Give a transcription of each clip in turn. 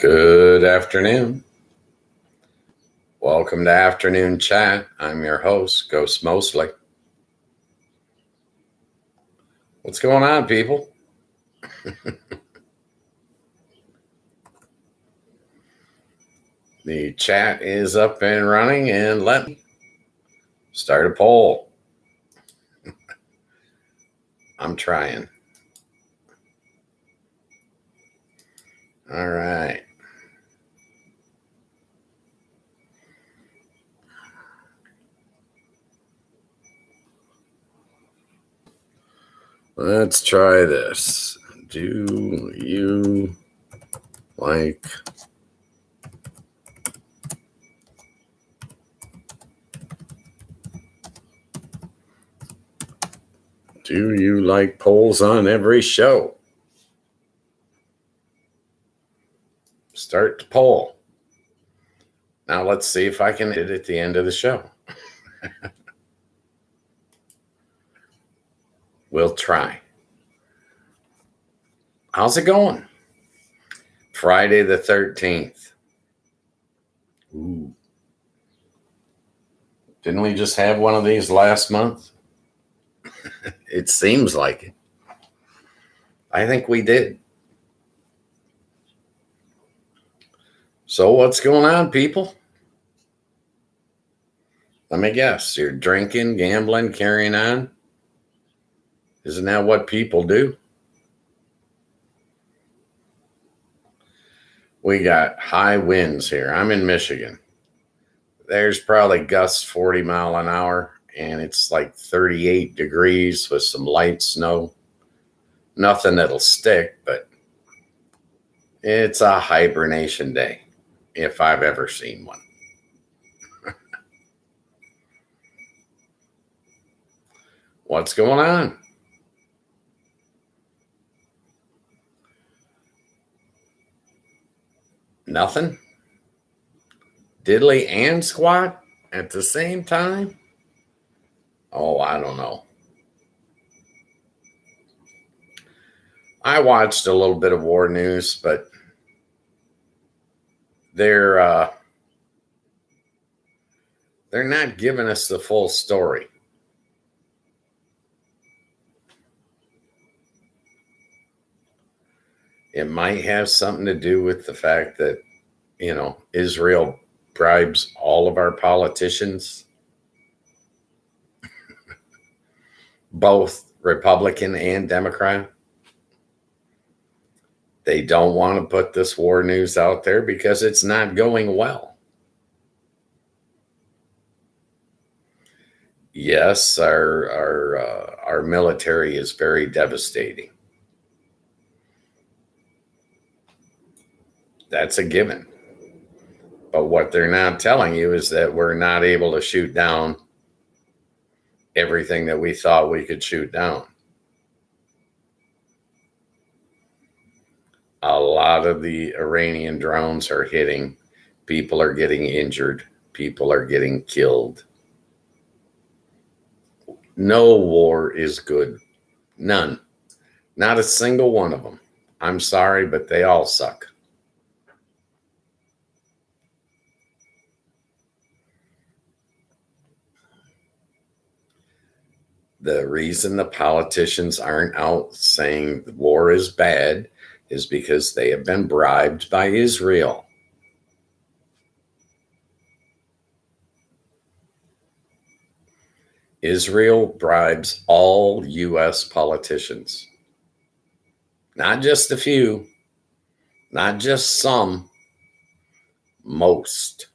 Good afternoon. Welcome to Afternoon Chat. I'm your host, Ghost Mostly. What's going on, people? The chat is up and running, and let me start a poll. I'm trying. All right. Let's try this. Do you like polls on every show? Start the poll. Now let's see if I can hit it at the end of the show. We'll try. How's it going? Friday the 13th. Ooh. Didn't we just have one of these last month? It seems like it. I think we did. So what's going on, people? Let me guess. You're drinking, gambling, carrying on? Isn't that what people do? We got high winds here. I'm in Michigan. There's probably gusts 40 mile an hour, and it's like 38 degrees with some light snow. Nothing that'll stick, but it's a hibernation day, if I've ever seen one. What's going on? Nothing? Diddly and squat at the same time? Oh, I don't know. I watched a little bit of war news, but they're not giving us the full story. It might have something to do with the fact that, Israel bribes all of our politicians, both Republican and Democrat. They don't want to put this war news out there because it's not going well. Yes, our military is very devastating. That's a given. But what they're not telling you is that we're not able to shoot down everything that we thought we could shoot down. A lot of the Iranian drones are hitting. People are getting injured. People are getting killed. No war is good. None. Not a single one of them. I'm sorry, but they all suck. The reason the politicians aren't out saying war is bad is because they have been bribed by Israel. Israel bribes all U.S. politicians. Not just a few, not just some, most.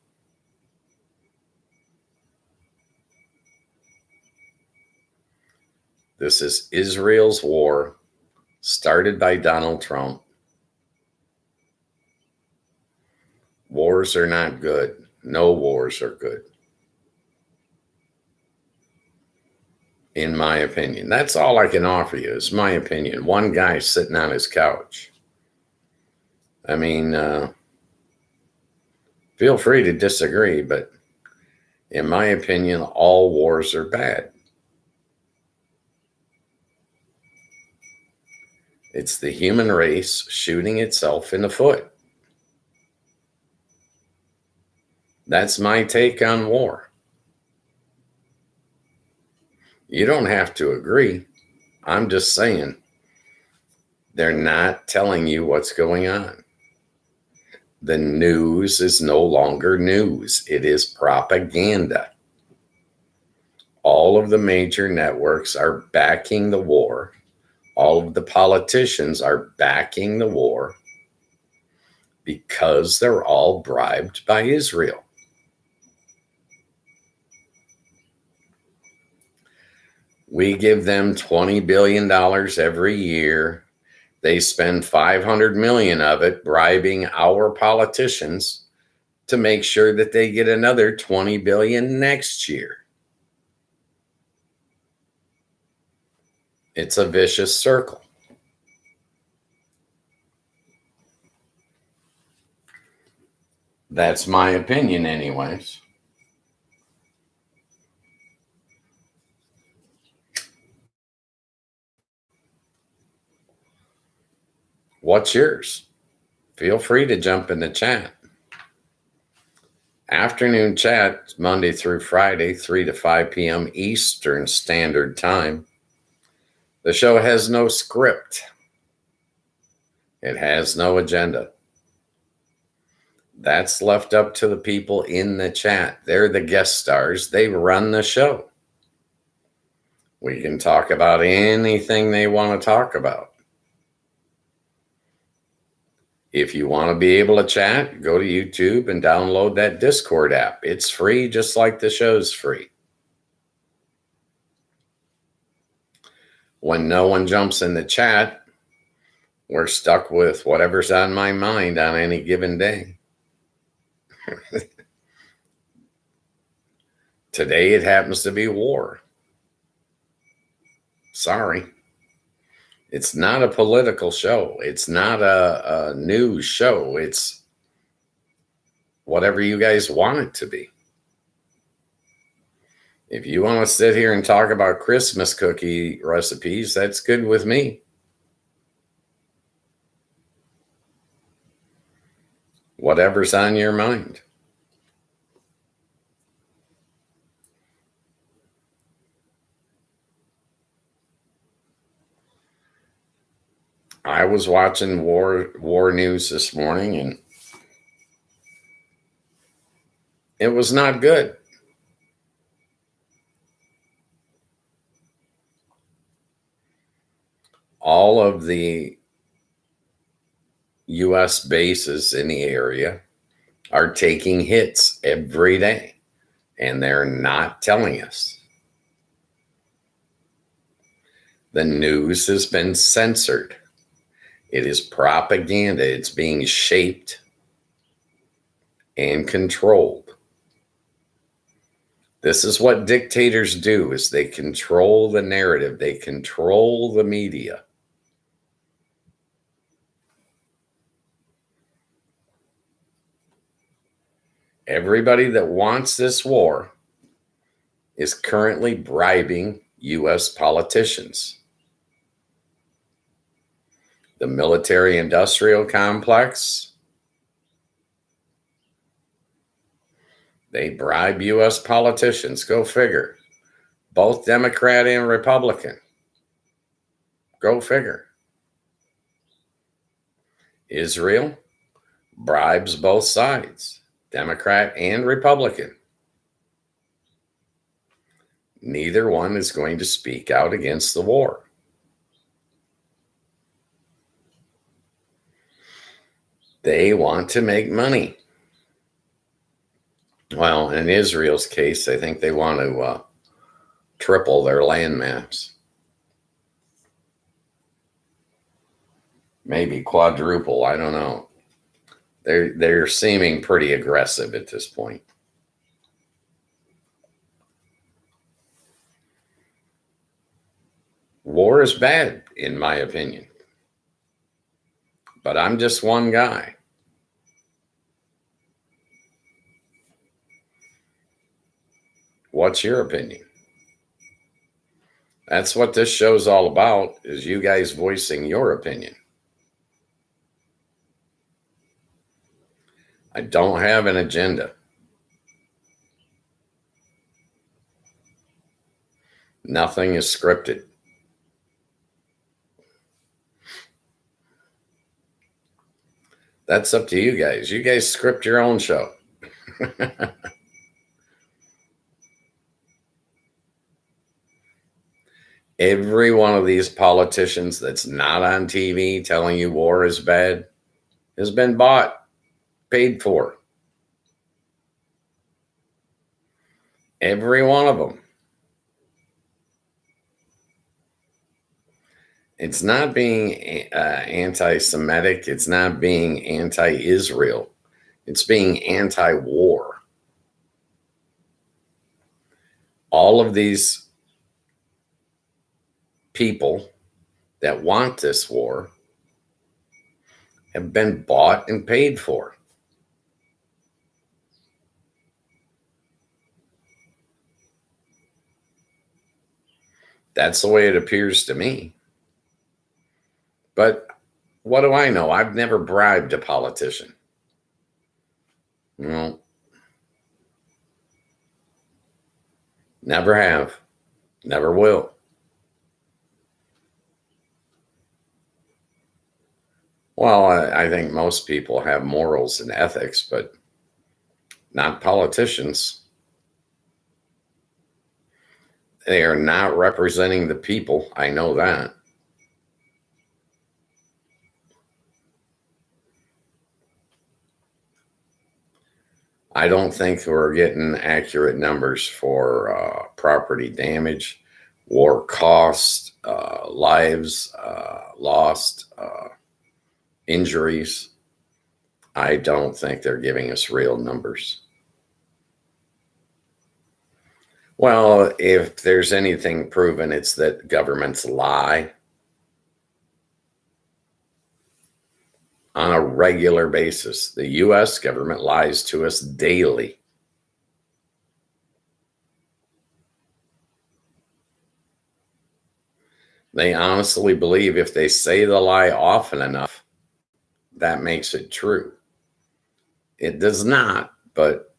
This is Israel's war, started by Donald Trump. Wars are not good. No wars are good. In my opinion. That's all I can offer you is my opinion. One guy sitting on his couch. I mean, feel free to disagree, but in my opinion, all wars are bad. It's the human race shooting itself in the foot. That's my take on war. You don't have to agree. I'm just saying they're not telling you what's going on. The news is no longer news. It is propaganda. All of the major networks are backing the war. All of the politicians are backing the war because they're all bribed by Israel. We give them $20 billion every year. They spend $500 million of it bribing our politicians to make sure that they get another $20 billion next year. It's a vicious circle. That's my opinion, anyways. What's yours? Feel free to jump in the chat. Afternoon chat, Monday through Friday, 3 to 5 p.m. Eastern Standard Time. The show has no script. It has no agenda. That's left up to the people in the chat. They're the guest stars. They run the show. We can talk about anything they want to talk about. If you want to be able to chat, go to YouTube and download that Discord app. It's free, just like the show's free. When no one jumps in the chat, we're stuck with whatever's on my mind on any given day. Today, it happens to be war. Sorry. It's not a political show. It's not a news show. It's whatever you guys want it to be. If you want to sit here and talk about Christmas cookie recipes, that's good with me. Whatever's on your mind. I was watching war news this morning, and it was not good. All of the U.S. bases in the area are taking hits every day, and they're not telling us. The news has been censored. It is propaganda. It's being shaped and controlled. This is what dictators do, is they control the narrative. They control the media. Everybody that wants this war is currently bribing U.S. politicians. The military-industrial complex, they bribe U.S. politicians. Go figure. Both Democrat and Republican. Go figure. Israel bribes both sides, Democrat and Republican. Neither one is going to speak out against the war. They want to make money. Well, in Israel's case, I think they want to triple their land mass. Maybe quadruple, I don't know. They're seeming pretty aggressive at this point. War is bad, in my opinion. But I'm just one guy. What's your opinion? That's what this show's all about, is you guys voicing your opinion. I don't have an agenda. Nothing is scripted. That's up to you guys. You guys script your own show. Every one of these politicians that's not on TV telling you war is bad has been bought, paid for. Every one of them. It's not being anti Semitic, it's not being anti Israel, it's being anti war. All of these people that want this war have been bought and paid for. That's the way it appears to me. But what do I know? I've never bribed a politician. No, never have, never will. Well, I think most people have morals and ethics, but not politicians. They are not representing the people. I know that. I don't think we're getting accurate numbers for property damage, war costs, lives lost, injuries. I don't think they're giving us real numbers. Well, if there's anything proven, it's that governments lie on a regular basis. The US government lies to us daily. They honestly believe if they say the lie often enough, that makes it true. It does not, but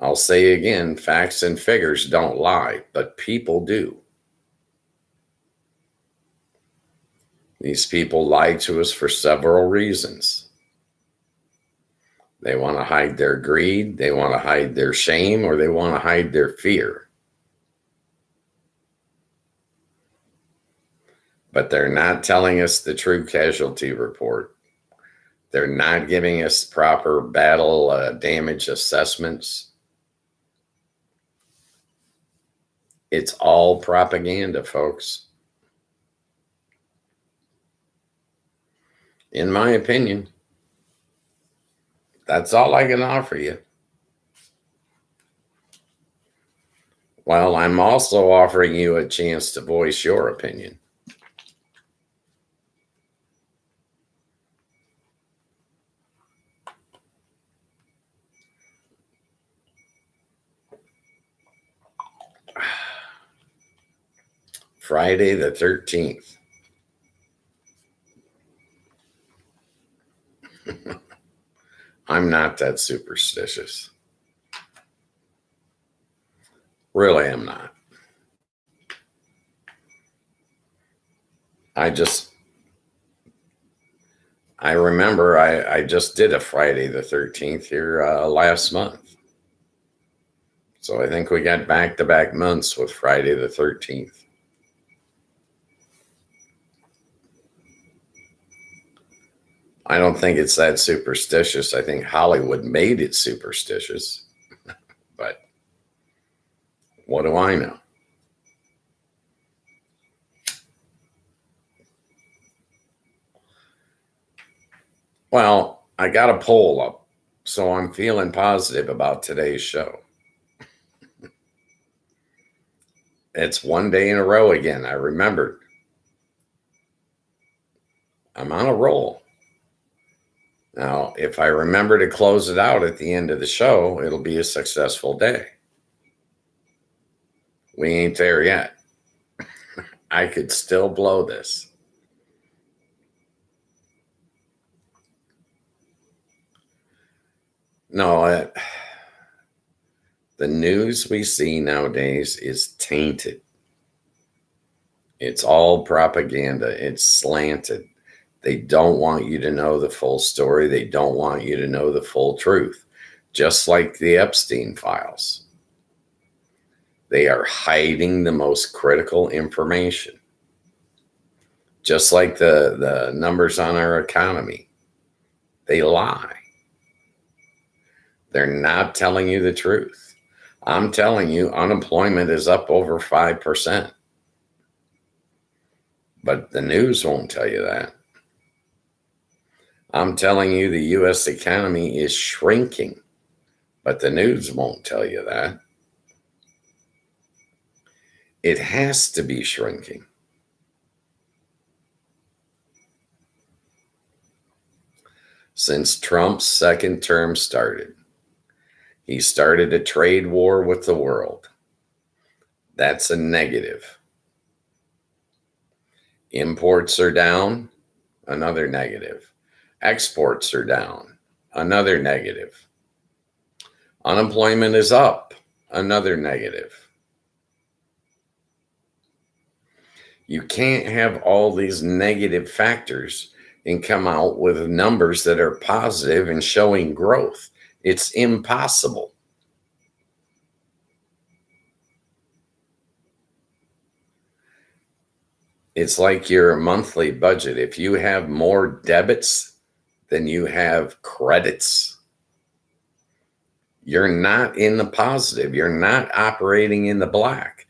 I'll say again, facts and figures don't lie, but people do. These people lie to us for several reasons. They want to hide their greed, they want to hide their shame, or they want to hide their fear. But they're not telling us the true casualty report. They're not giving us proper battle damage assessments. It's all propaganda, folks. In my opinion, that's all I can offer you. Well, I'm also offering you a chance to voice your opinion. Friday the 13th. I'm not that superstitious. Really am not. I remember I just did a Friday the 13th here last month. So I think we got back-to-back months with Friday the 13th. I don't think it's that superstitious. I think Hollywood made it superstitious. But what do I know? Well, I got a poll up, so I'm feeling positive about today's show. It's one day in a row again. I remembered. I'm on a roll. Now, if I remember to close it out at the end of the show, it'll be a successful day. We ain't there yet. I could still blow this. No, the news we see nowadays is tainted. It's all propaganda. It's slanted. They don't want you to know the full story. They don't want you to know the full truth. Just like the Epstein files. They are hiding the most critical information. Just like the numbers on our economy. They lie. They're not telling you the truth. I'm telling you, unemployment is up over 5%. But the news won't tell you that. I'm telling you, the U.S. economy is shrinking, but the news won't tell you that. It has to be shrinking. Since Trump's second term started, he started a trade war with the world. That's a negative. Imports are down, another negative. Exports are down, another negative. Unemployment is up, another negative. You can't have all these negative factors and come out with numbers that are positive and showing growth. It's impossible. It's like your monthly budget. If you have more debits than you have credits, you're not in the positive. You're not operating in the black.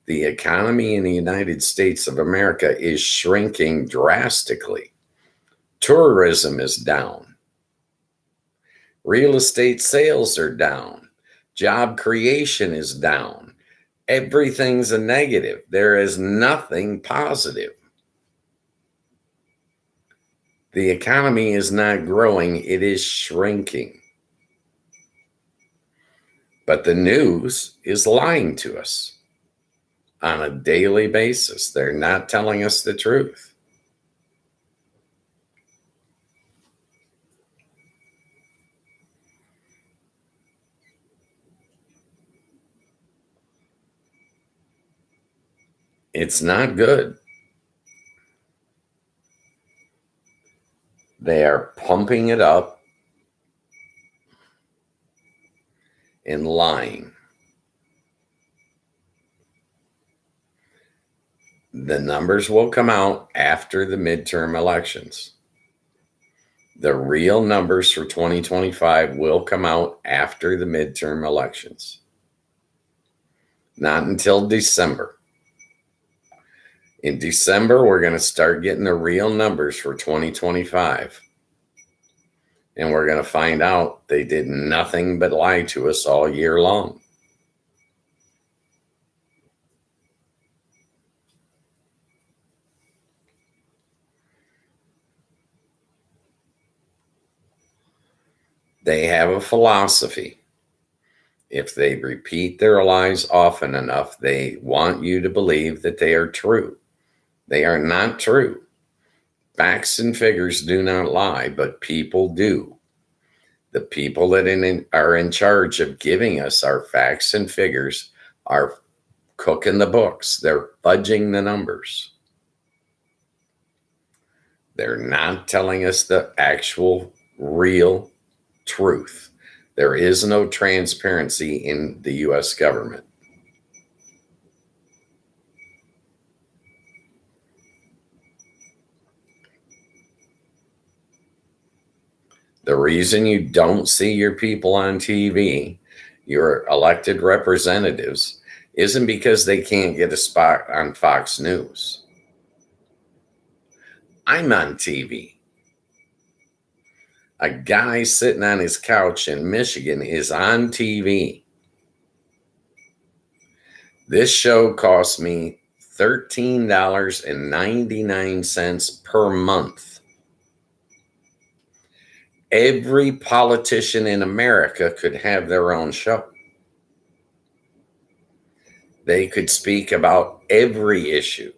The economy in the United States of America is shrinking drastically. Tourism is down. Real estate sales are down. Job creation is down. Everything's a negative. There is nothing positive. The economy is not growing, it is shrinking. But the news is lying to us on a daily basis. They're not telling us the truth. It's not good. They are pumping it up and lying. The numbers will come out after the midterm elections. The real numbers for 2025 will come out after the midterm elections. Not until December. In December, we're going to start getting the real numbers for 2025. And we're going to find out they did nothing but lie to us all year long. They have a philosophy. If they repeat their lies often enough, they want you to believe that they are true. They are not true. Facts and figures do not lie, but people do. The people that are in charge of giving us our facts and figures are cooking the books. They're fudging the numbers. They're not telling us the actual, real truth. There is no transparency in the U.S. government. The reason you don't see your people on TV, your elected representatives, isn't because they can't get a spot on Fox News. I'm on TV. A guy sitting on his couch in Michigan is on TV. This show costs me $13.99 per month. Every politician in America could have their own show. They could speak about every issue.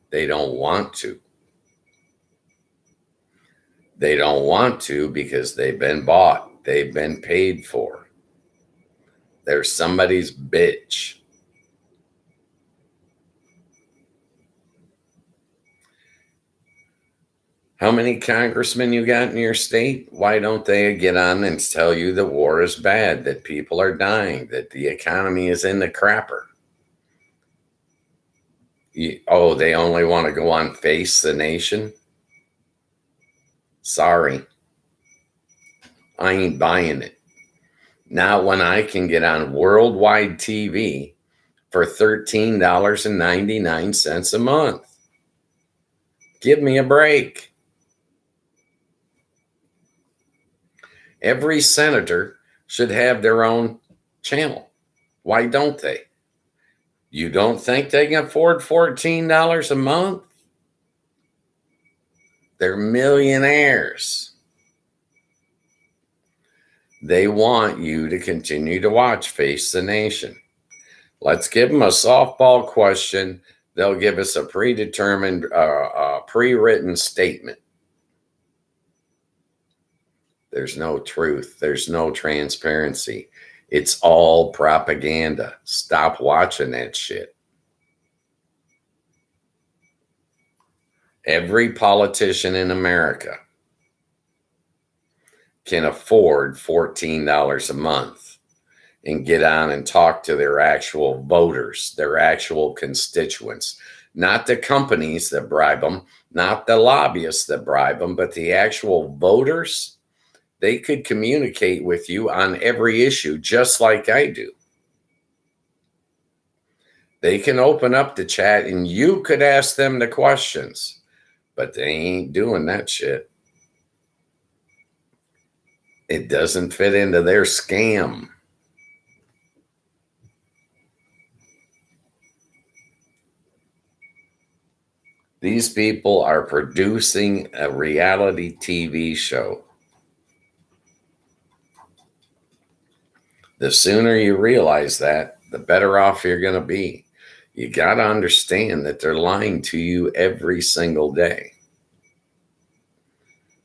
They don't want to. They don't want to because they've been bought. They've been paid for. They're somebody's bitch. How many congressmen you got in your state? Why don't they get on and tell you the war is bad, that people are dying, that the economy is in the crapper? Oh, they only want to go on Face the Nation? Sorry, I ain't buying it. Not when I can get on worldwide TV for $13.99 a month. Give me a break. Every senator should have their own channel. Why don't they? You don't think they can afford $14 a month? They're millionaires. They want you to continue to watch Face the Nation. Let's give them a softball question. They'll give us a predetermined, pre-written statement. There's no truth. There's no transparency. It's all propaganda. Stop watching that shit. Every politician in America can afford $14 a month and get on and talk to their actual voters, their actual constituents, not the companies that bribe them, not the lobbyists that bribe them, but the actual voters. They could communicate with you on every issue just like I do. They can open up the chat and you could ask them the questions, but they ain't doing that shit. It doesn't fit into their scam. These people are producing a reality TV show. The sooner you realize that, the better off you're going to be. You got to understand that they're lying to you every single day.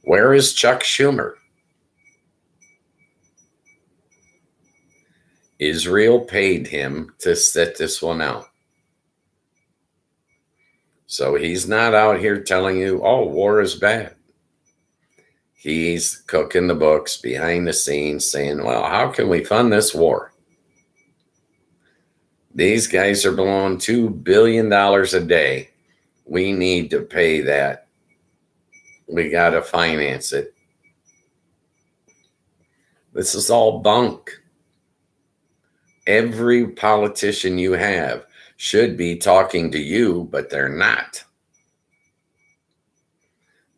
Where is Chuck Schumer? Israel paid him to sit this one out. So he's not out here telling you, oh, war is bad. He's cooking the books behind the scenes saying, well, how can we fund this war? These guys are blowing $2 billion a day. We need to pay that. We got to finance it. This is all bunk. Every politician you have should be talking to you, but they're not.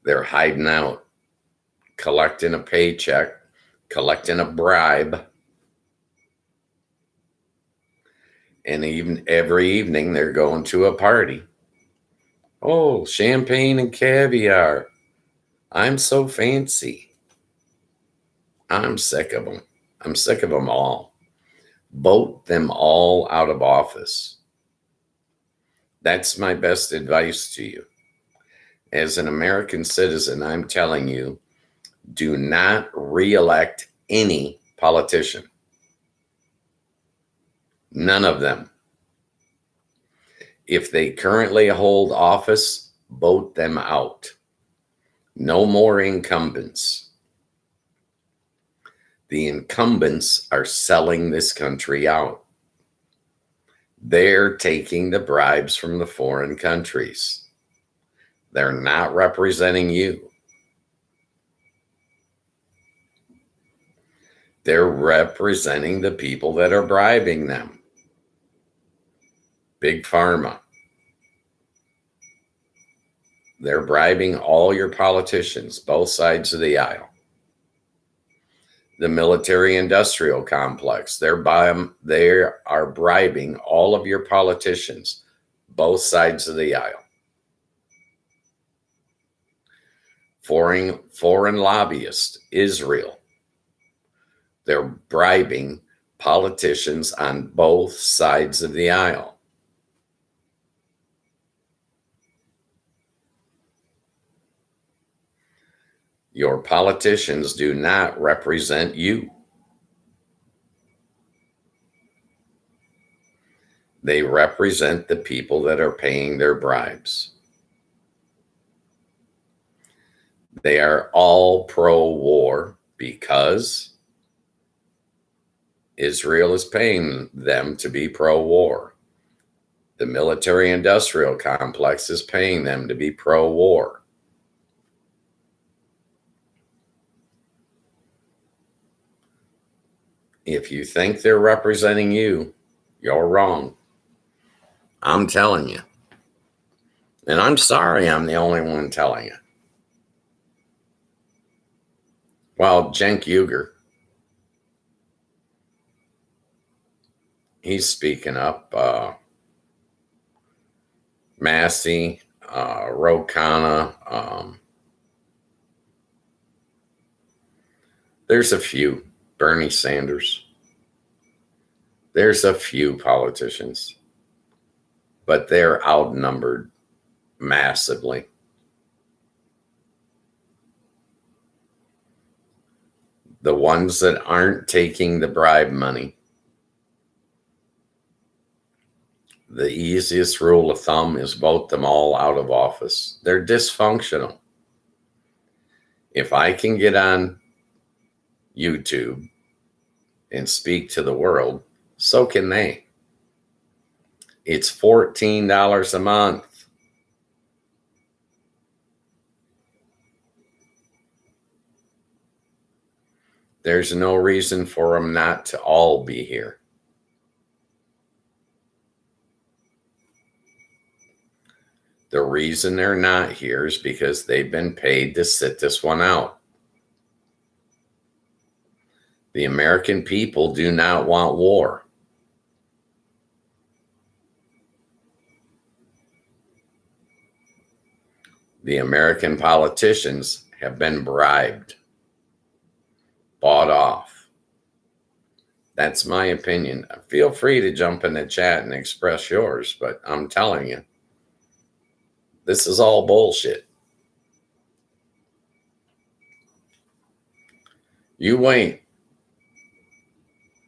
They're hiding out, collecting a paycheck, collecting a bribe. And even every evening they're going to a party. Oh, champagne and caviar. I'm so fancy. I'm sick of them. I'm sick of them all. Vote them all out of office. That's my best advice to you. As an American citizen, I'm telling you, do not reelect any politician. None of them. If they currently hold office, vote them out. No more incumbents. The incumbents are selling this country out. They're taking the bribes from the foreign countries. They're not representing you. They're representing the people that are bribing them. Big Pharma. They're bribing all your politicians, both sides of the aisle. The military-industrial complex, they are bribing all of your politicians, both sides of the aisle. Foreign lobbyists, Israel, they're bribing politicians on both sides of the aisle. Your politicians do not represent you. They represent the people that are paying their bribes. They are all pro-war because Israel is paying them to be pro-war. The military-industrial complex is paying them to be pro-war. If you think they're representing you, you're wrong. I'm telling you. And I'm sorry I'm the only one telling you. Well, Cenk Uygur, he's speaking up. Massey, Ro Khanna, there's a few. Bernie Sanders. There's a few politicians, but they're outnumbered massively. The ones that aren't taking the bribe money, the easiest rule of thumb is vote them all out of office. They're dysfunctional. If I can get on YouTube and speak to the world, so can they. It's $14 a month. There's no reason for them not to all be here. The reason they're not here is because they've been paid to sit this one out. The American people do not want war. The American politicians have been bribed, bought off. That's my opinion. Feel free to jump in the chat and express yours, but I'm telling you, this is all bullshit. You wait.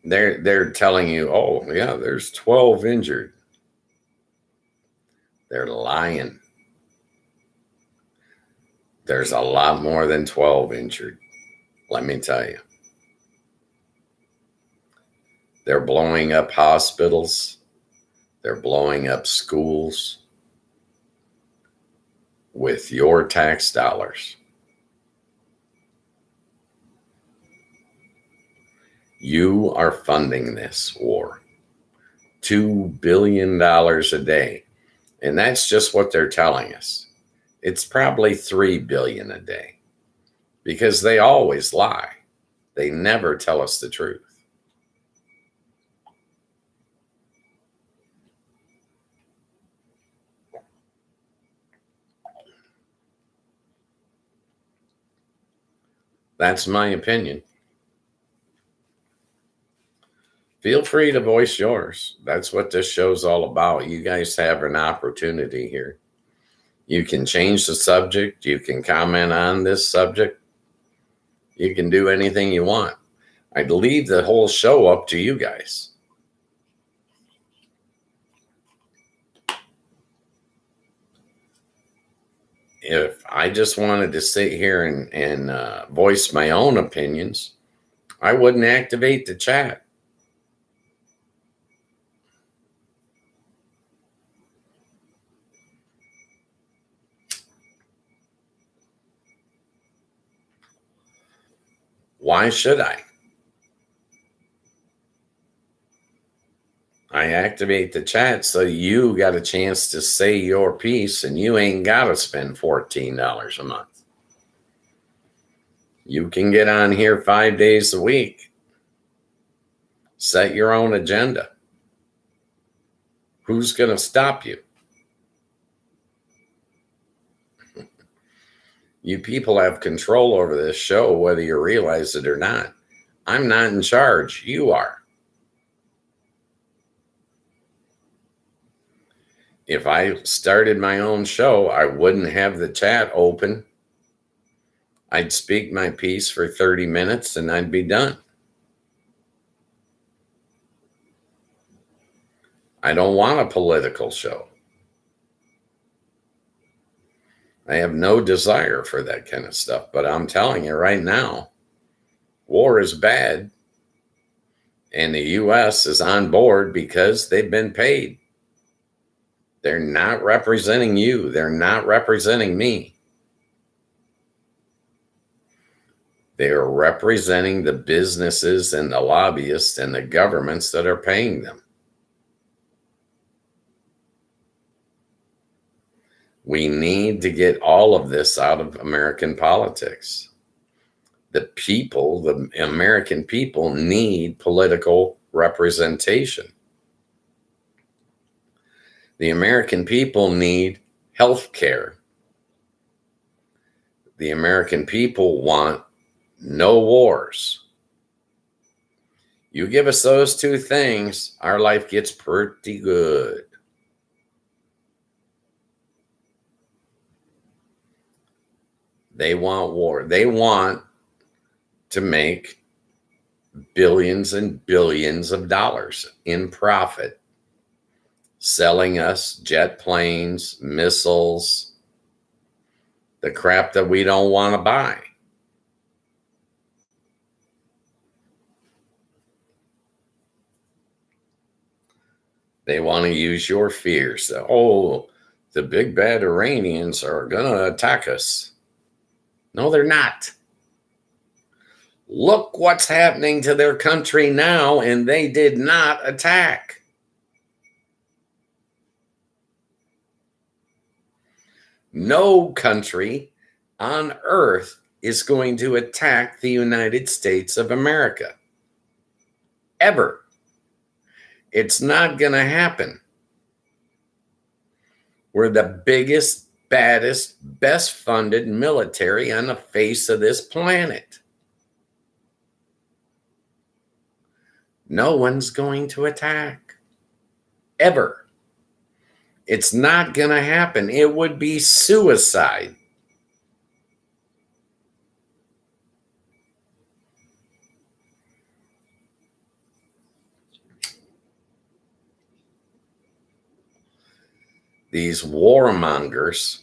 They're telling you, oh, yeah, there's 12 injured. They're lying. There's a lot more than 12 injured. Let me tell you. They're blowing up hospitals. They're blowing up schools with your tax dollars. You are funding this war. $2 billion a day. And that's just what they're telling us. It's probably $3 billion a day because they always lie. They never tell us the truth. That's my opinion. Feel free to voice yours. That's what this show's all about. You guys have an opportunity here. You can change the subject. You can comment on this subject. You can do anything you want. I'd leave the whole show up to you guys. If I just wanted to sit here and voice my own opinions, I wouldn't activate the chat. Why should I? I activate the chat so you got a chance to say your piece and you ain't got to spend $14 a month. You can get on here 5 days a week. Set your own agenda. Who's going to stop you? You people have control over this show, whether you realize it or not. I'm not in charge. You are. If I started my own show, I wouldn't have the chat open. I'd speak my piece for 30 minutes and I'd be done. I don't want a political show. I have no desire for that kind of stuff. But I'm telling you right now, war is bad. And the U.S. is on board because they've been paid. They're not representing you. They're not representing me. They are representing the businesses and the lobbyists and the governments that are paying them. We need to get all of this out of American politics. The people, the American people, need political representation. The American people need health care. The American people want no wars. You give us those two things, our life gets pretty good. They want war. They want to make billions and billions of dollars in profit, selling us jet planes, missiles, the crap that we don't want to buy. They want to use your fears. Oh, the big bad Iranians are going to attack us. No, they're not. Look what's happening to their country now, and they did not attack. No country on earth is going to attack the United States of America. Ever. It's not going to happen. We're the biggest, baddest, best funded military on the face of this planet. No one's going to attack. Ever. It's not going to happen. It would be suicide. These warmongers,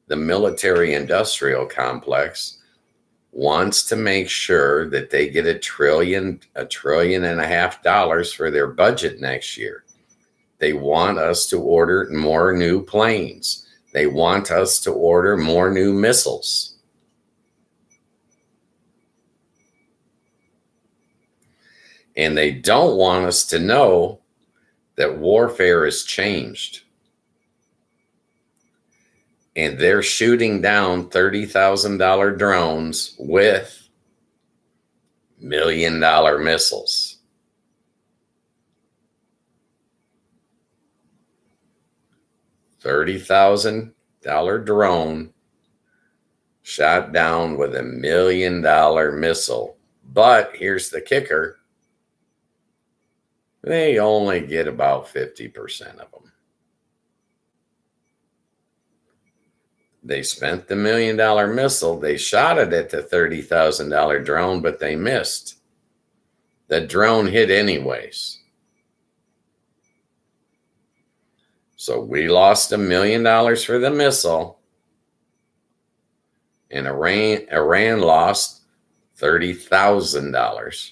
the military-industrial complex, wants to make sure that they get $1 trillion and a half for their budget next year. They want us to order more new planes. They want us to order more new missiles. And they don't want us to know that warfare has changed. And they're shooting down $30,000 drones with $1 million missiles. $30,000 drone shot down with $1 million missile. But here's the kicker. They only get about 50% of them. They spent the $1 million missile. They shot it at the $30,000 drone, but they missed. The drone hit anyways. So we lost $1 million for the missile, and Iran lost $30,000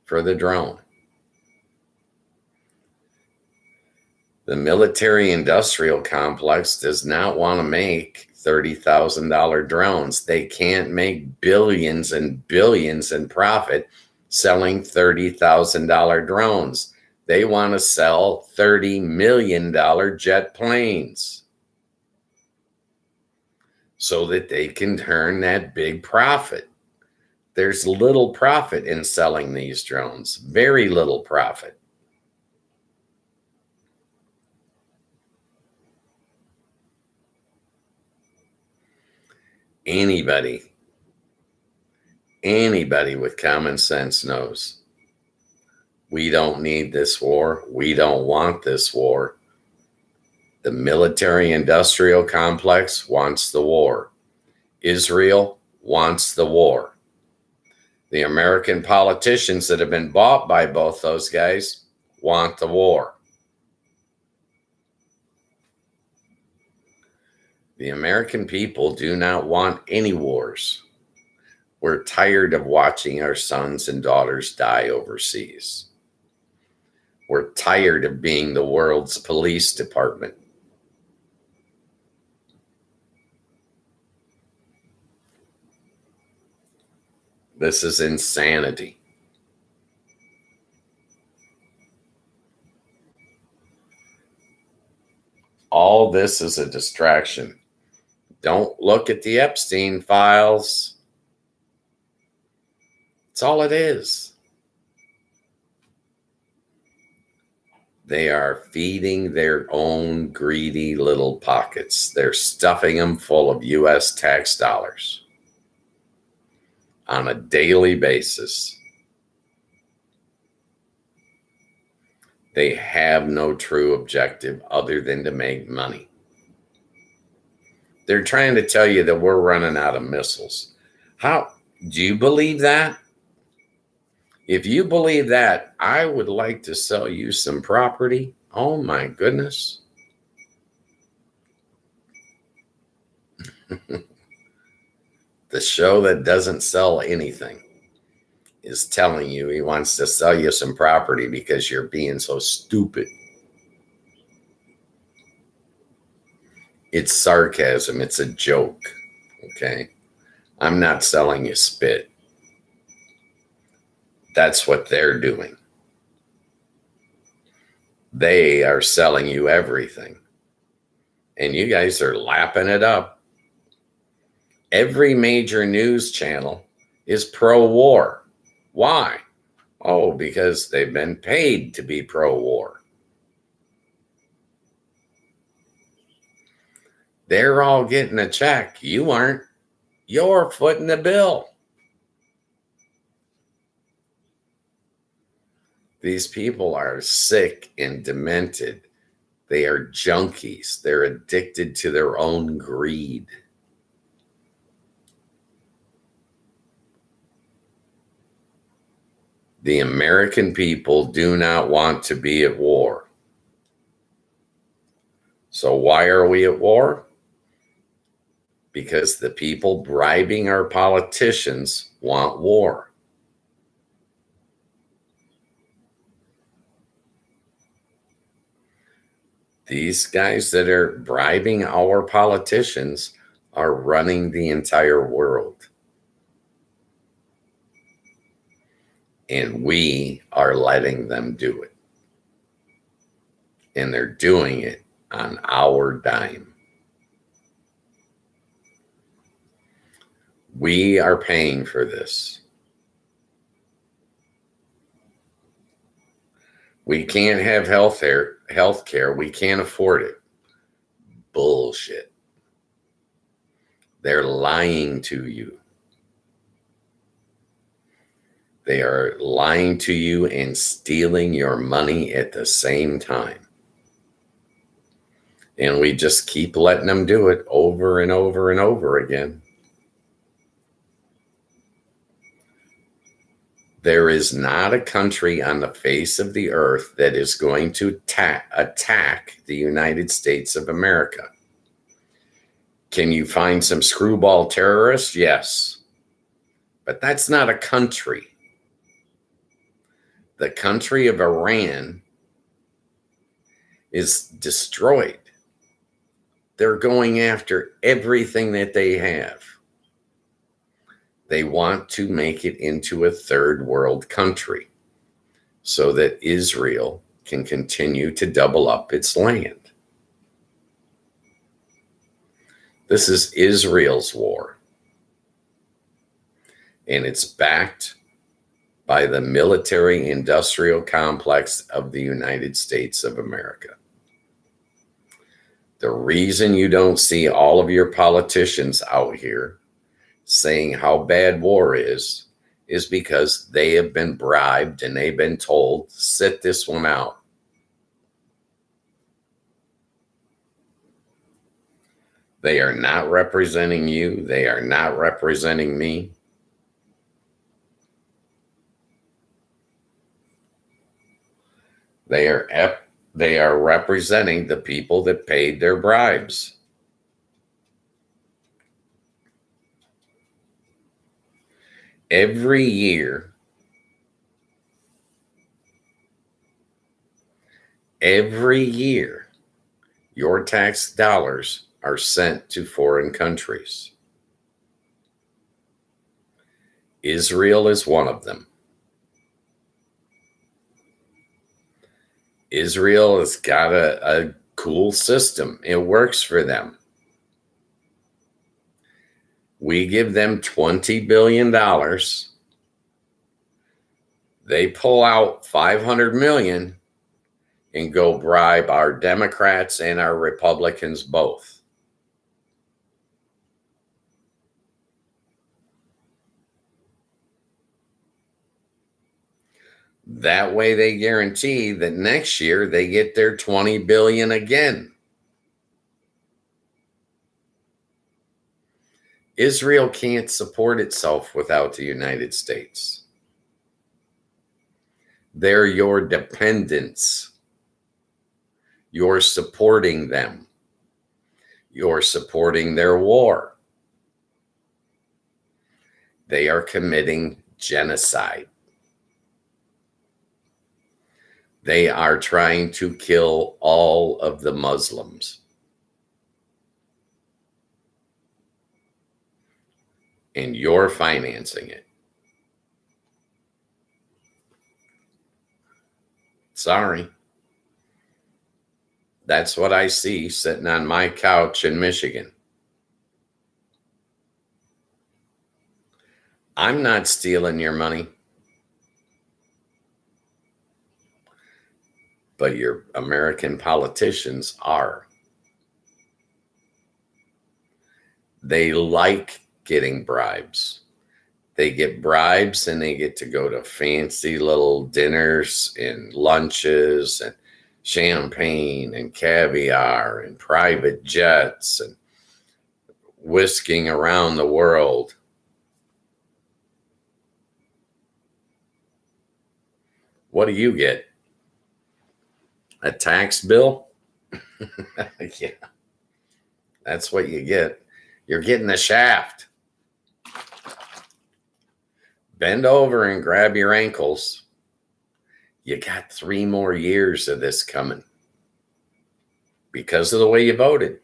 for the drone. The military-industrial complex does not want to make $30,000 drones. They can't make billions and billions in profit selling $30,000 drones. They want to sell $30 million jet planes so that they can turn that big profit. There's little profit in selling these drones, very little profit. Anybody with common sense knows we don't need this war. We don't want this war. The military-industrial complex wants the war. Israel wants the war. The American politicians that have been bought by both those guys want the war. The American people do not want any wars. We're tired of watching our sons and daughters die overseas. We're tired of being the world's police department. This is insanity. All this is a distraction. Don't look at the Epstein files. That's all it is. They are feeding their own greedy little pockets. They're stuffing them full of U.S. tax dollars on a daily basis. They have no true objective other than to make money. They're trying to tell you that we're running out of missiles. How do you believe that? If you believe that, I would like to sell you some property. Oh my goodness. The show that doesn't sell anything is telling you he wants to sell you some property because you're being so stupid. It's sarcasm. It's a joke. Okay. I'm not selling you spit. That's what they're doing. They are selling you everything. And you guys are lapping it up. Every major news channel is pro-war. Why? Oh, because they've been paid to be pro-war. They're all getting a check. You aren't. You're footing the bill. These people are sick and demented. They are junkies. They're addicted to their own greed. The American people do not want to be at war. So why are we at war? Because the people bribing our politicians want war. These guys that are bribing our politicians are running the entire world. And we are letting them do it. And they're doing it on our dime. We are paying for this. We can't have health care. We can't afford it. Bullshit. They're lying to you. They are lying to you and stealing your money at the same time. And we just keep letting them do it over and over and over again. There is not a country on the face of the earth that is going to attack the United States of America. Can you find some screwball terrorists? Yes. But that's not a country. The country of Iran is destroyed. They're going after everything that they have. They want to make it into a third world country so that Israel can continue to double up its land. This is Israel's war. And it's backed by the military-industrial complex of the United States of America. The reason you don't see all of your politicians out here saying how bad war is because they have been bribed and they've been told, sit this one out. They are not representing you. They are not representing me. They are representing the people that paid their bribes. Every year, your tax dollars are sent to foreign countries. Israel is one of them. Israel has got a cool system. It works for them. We give them $20 billion. They pull out $500 million and go bribe our Democrats and our Republicans both. That way they guarantee that next year they get their $20 billion again. Israel can't support itself without the United States. They're your dependents. You're supporting them. You're supporting their war. They are committing genocide. They are trying to kill all of the Muslims. And you're financing it. Sorry. That's what I see sitting on my couch in Michigan. I'm not stealing your money. But your American politicians are. They like getting bribes. They get bribes and they get to go to fancy little dinners and lunches and champagne and caviar and private jets and whisking around the world. What do you get? A tax bill? Yeah, that's what you get. You're getting the shaft. Bend over and grab your ankles. You got 3 more years of this coming because of the way you voted.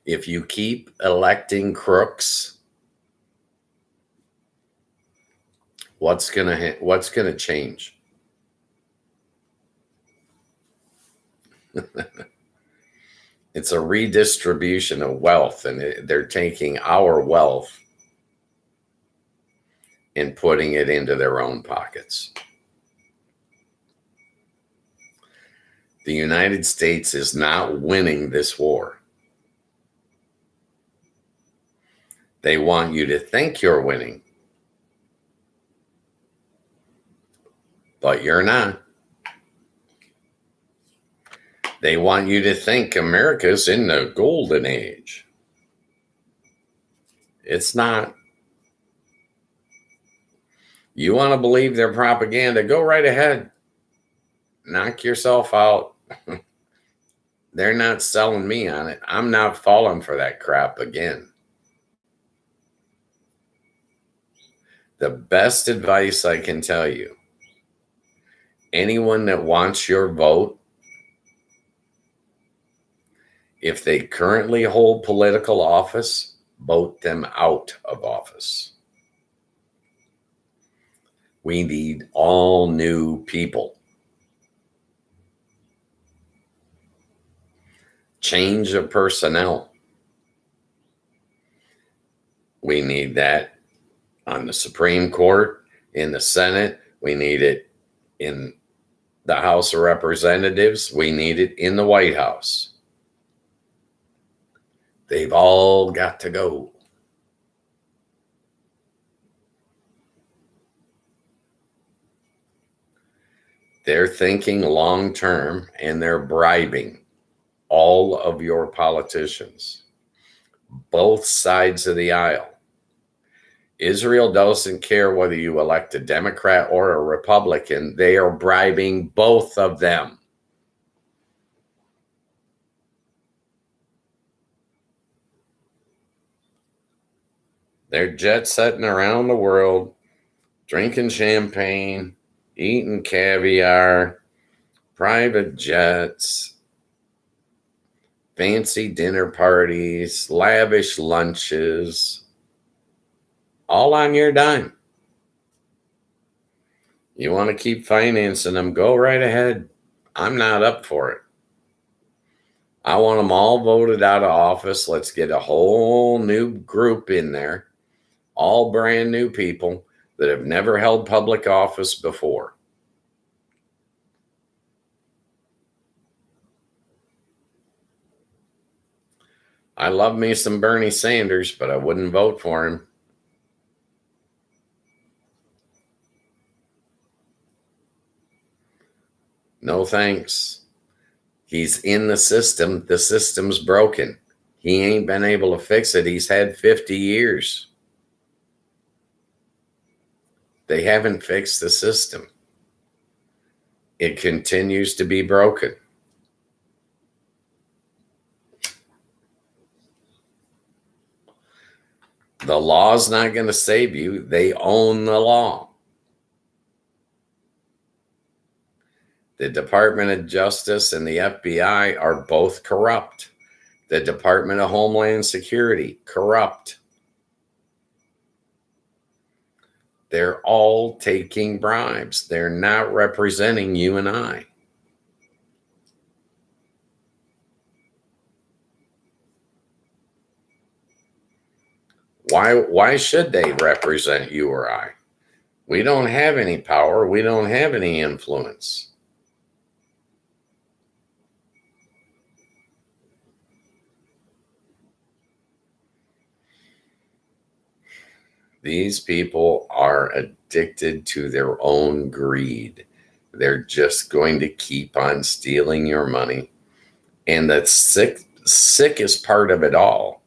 If you keep electing crooks, what's gonna change? It's a redistribution of wealth, and they're taking our wealth and putting it into their own pockets. The United States is not winning this war. They want you to think you're winning, but you're not. They want you to think America's in the golden age. It's not. You want to believe their propaganda? Go right ahead. Knock yourself out. They're not selling me on it. I'm not falling for that crap again. The best advice I can tell you, anyone that wants your vote, if they currently hold political office, vote them out of office. We need all new people. Change of personnel. We need that on the Supreme Court, in the Senate. We need it in the House of Representatives. We need it in the White House. They've all got to go. They're thinking long term, and they're bribing all of your politicians, both sides of the aisle. Israel doesn't care whether you elect a Democrat or a Republican. They are bribing both of them. They're jet setting around the world, drinking champagne, eating caviar, private jets, fancy dinner parties, lavish lunches, all on your dime. You want to keep financing them, go right ahead. I'm not up for it. I want them all voted out of office. Let's get a whole new group in there, all brand new people that have never held public office before. I love me some Bernie Sanders, but I wouldn't vote for him. No thanks. He's in the system. The system's broken. He ain't been able to fix it. He's had 50 years. They haven't fixed the system. It continues to be broken. The law's not going to save you. They own the law. The Department of Justice and the FBI are both corrupt. The Department of Homeland Security, corrupt. They're all taking bribes. They're not representing you and I. Why should they represent you or I? We don't have any power. We don't have any influence. These people are addicted to their own greed. They're just going to keep on stealing your money. And the sickest part of it all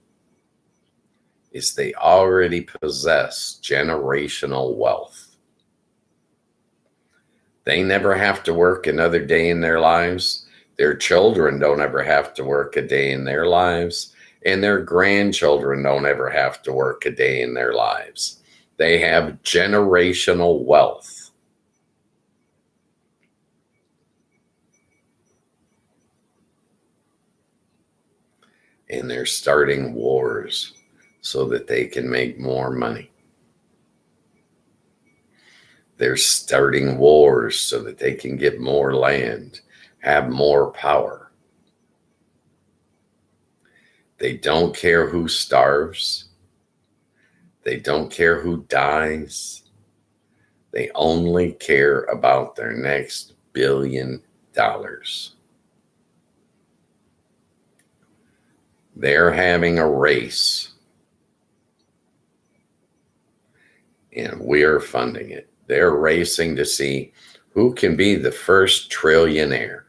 is they already possess generational wealth. They never have to work another day in their lives. Their children don't ever have to work a day in their lives. And their grandchildren don't ever have to work a day in their lives. They have generational wealth. And they're starting wars so that they can make more money. They're starting wars so that they can get more land, have more power. They don't care who starves. They don't care who dies. They only care about their next $1 billion. They're having a race, and we're funding it. They're racing to see who can be the first trillionaire.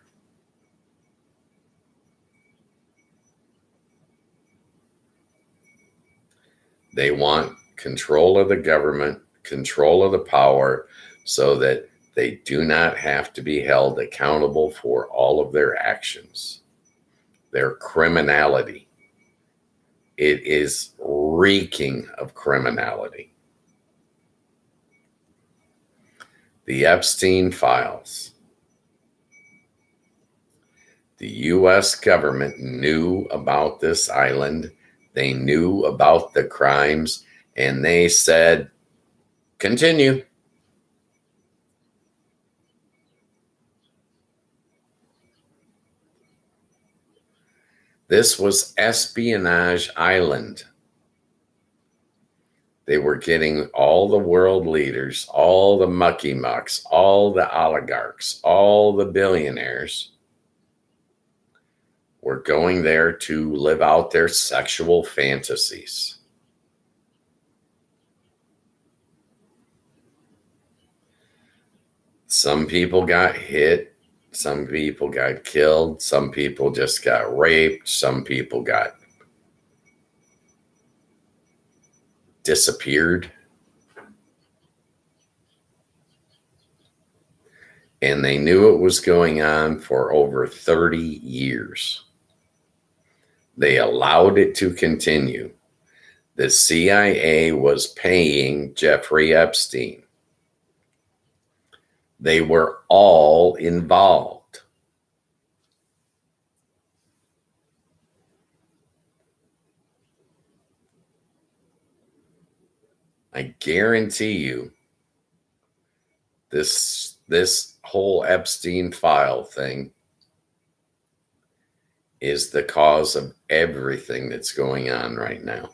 They want control of the government, control of the power, so that they do not have to be held accountable for all of their actions, their criminality. It is reeking of criminality. The Epstein files. The U.S. government knew about this island. They knew about the crimes, and they said, continue. This was Espionage Island. They were getting all the world leaders, all the mucky mucks, all the oligarchs, all the billionaires were going there to live out their sexual fantasies. Some people got hit. Some people got killed. Some people just got raped. Some people got disappeared. And they knew it was going on for over 30 years. They allowed it to continue. The CIA was paying Jeffrey Epstein. They were all involved. I guarantee you this whole Epstein file thing is the cause of everything that's going on right now.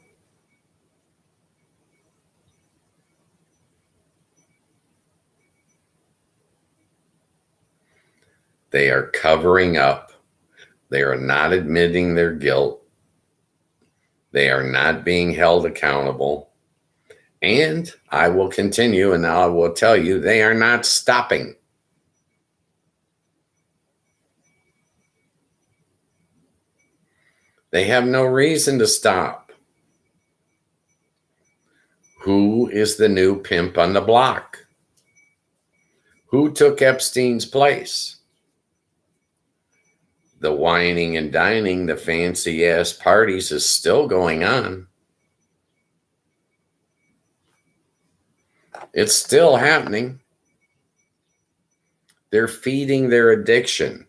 They are covering up. They are not admitting their guilt. They are not being held accountable. And I will continue, and I will tell you, they are not stopping. They have no reason to stop. Who is the new pimp on the block? Who took Epstein's place? The whining and dining, the fancy ass parties is still going on. It's still happening. They're feeding their addiction.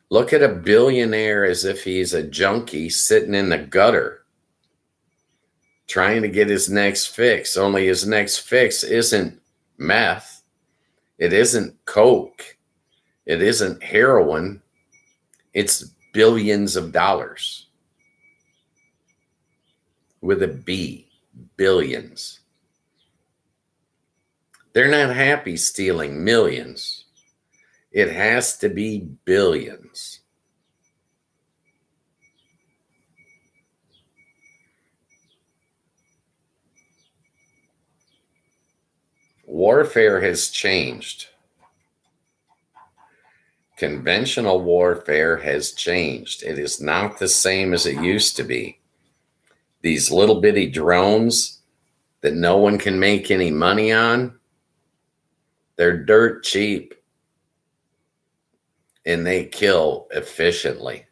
Look at a billionaire as if he's a junkie sitting in the gutter trying to get his next fix, only his next fix isn't meth. It isn't coke. It isn't heroin. It's billions of dollars with a B, billions. They're not happy stealing millions. It has to be billions. Warfare has changed. Conventional warfare has changed. It is not the same as it used to be. These little bitty drones that no one can make any money on, they're dirt cheap and they kill efficiently.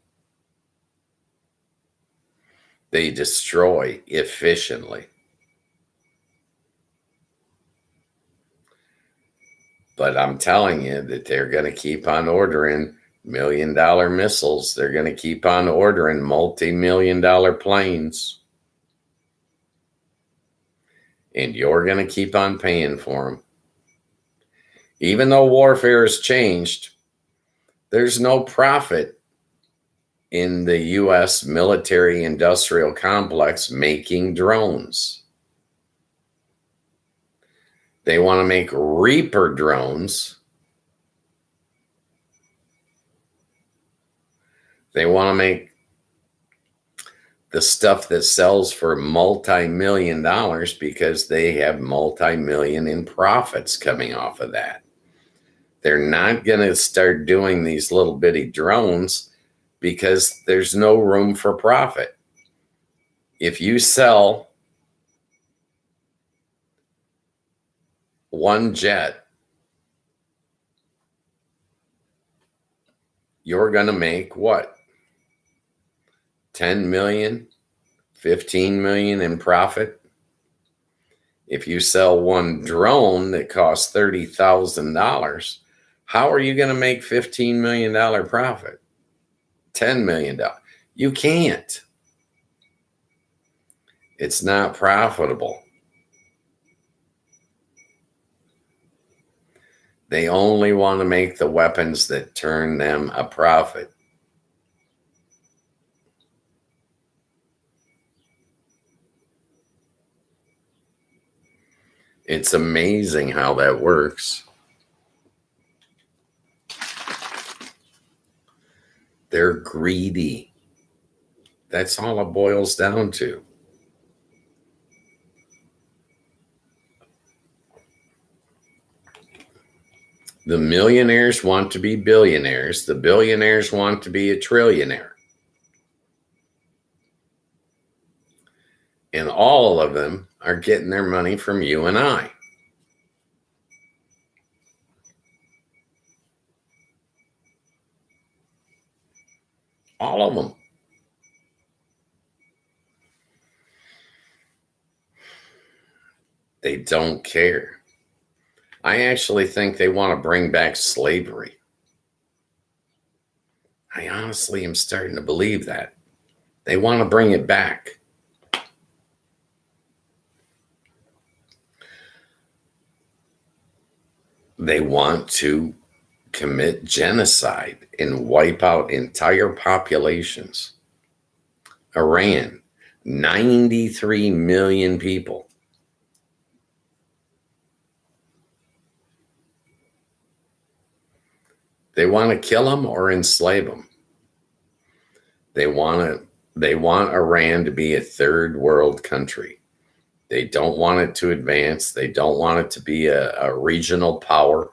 They destroy efficiently. But I'm telling you that they're going to keep on ordering $1 million missiles. They're going to keep on ordering multi-million-dollar planes. And you're going to keep on paying for them. Even though warfare has changed, there's no profit in the U.S. military industrial complex making drones. They want to make Reaper drones. They want to make the stuff that sells for multi-million dollars because they have multi-million in profits coming off of that. They're not going to start doing these little bitty drones because there's no room for profit. If you sell one jet, you're going to make what? 10 million, 15 million in profit. If you sell one drone that costs $30,000, how are you going to make $15 million profit? $10 million. You can't. It's not profitable. They only want to make the weapons that turn them a profit. It's amazing how that works. They're greedy. That's all it boils down to. The millionaires want to be billionaires. The billionaires want to be a trillionaire. And all of them are getting their money from you and I. All of them. They don't care. I actually think they want to bring back slavery. I honestly am starting to believe that. They want to bring it back. They want to commit genocide and wipe out entire populations. Iran, 93 million people. They want to kill them or enslave them. They want Iran to be a third world country. They don't want it to advance. They don't want it to be a regional power.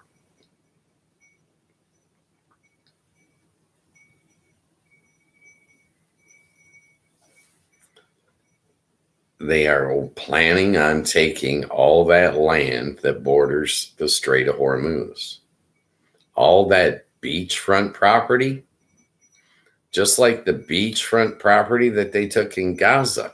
They are planning on taking all that land that borders the Strait of Hormuz, all that beachfront property, just like the beachfront property that they took in Gaza.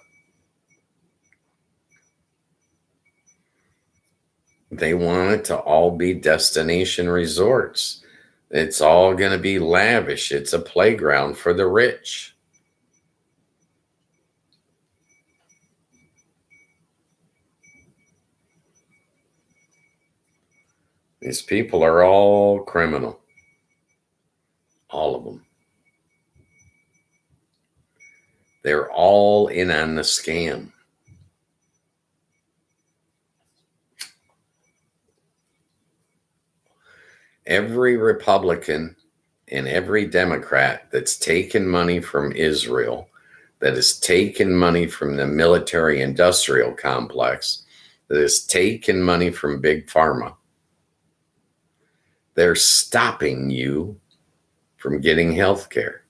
They want it to all be destination resorts. It's all going to be lavish. It's a playground for the rich. These people are all criminal. All of them. They're all in on the scam. Every Republican and every Democrat that's taken money from Israel, that has taken money from the military industrial complex, that has taken money from Big Pharma, they're stopping you from getting health care.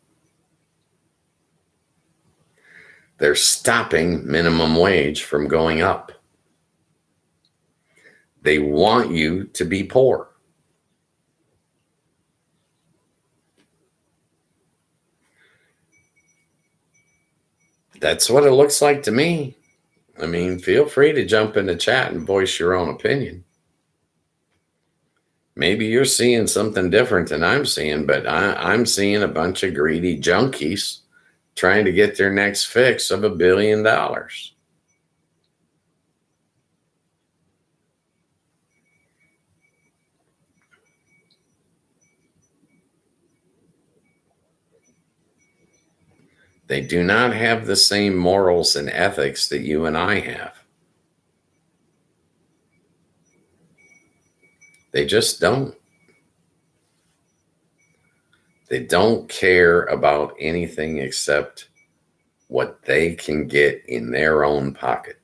They're stopping minimum wage from going up. They want you to be poor. That's what it looks like to me. I mean, feel free to jump in the chat and voice your own opinion. Maybe you're seeing something different than I'm seeing, but I'm seeing a bunch of greedy junkies trying to get their next fix of $1 billion. They do not have the same morals and ethics that you and I have. They just don't. They don't care about anything except what they can get in their own pocket.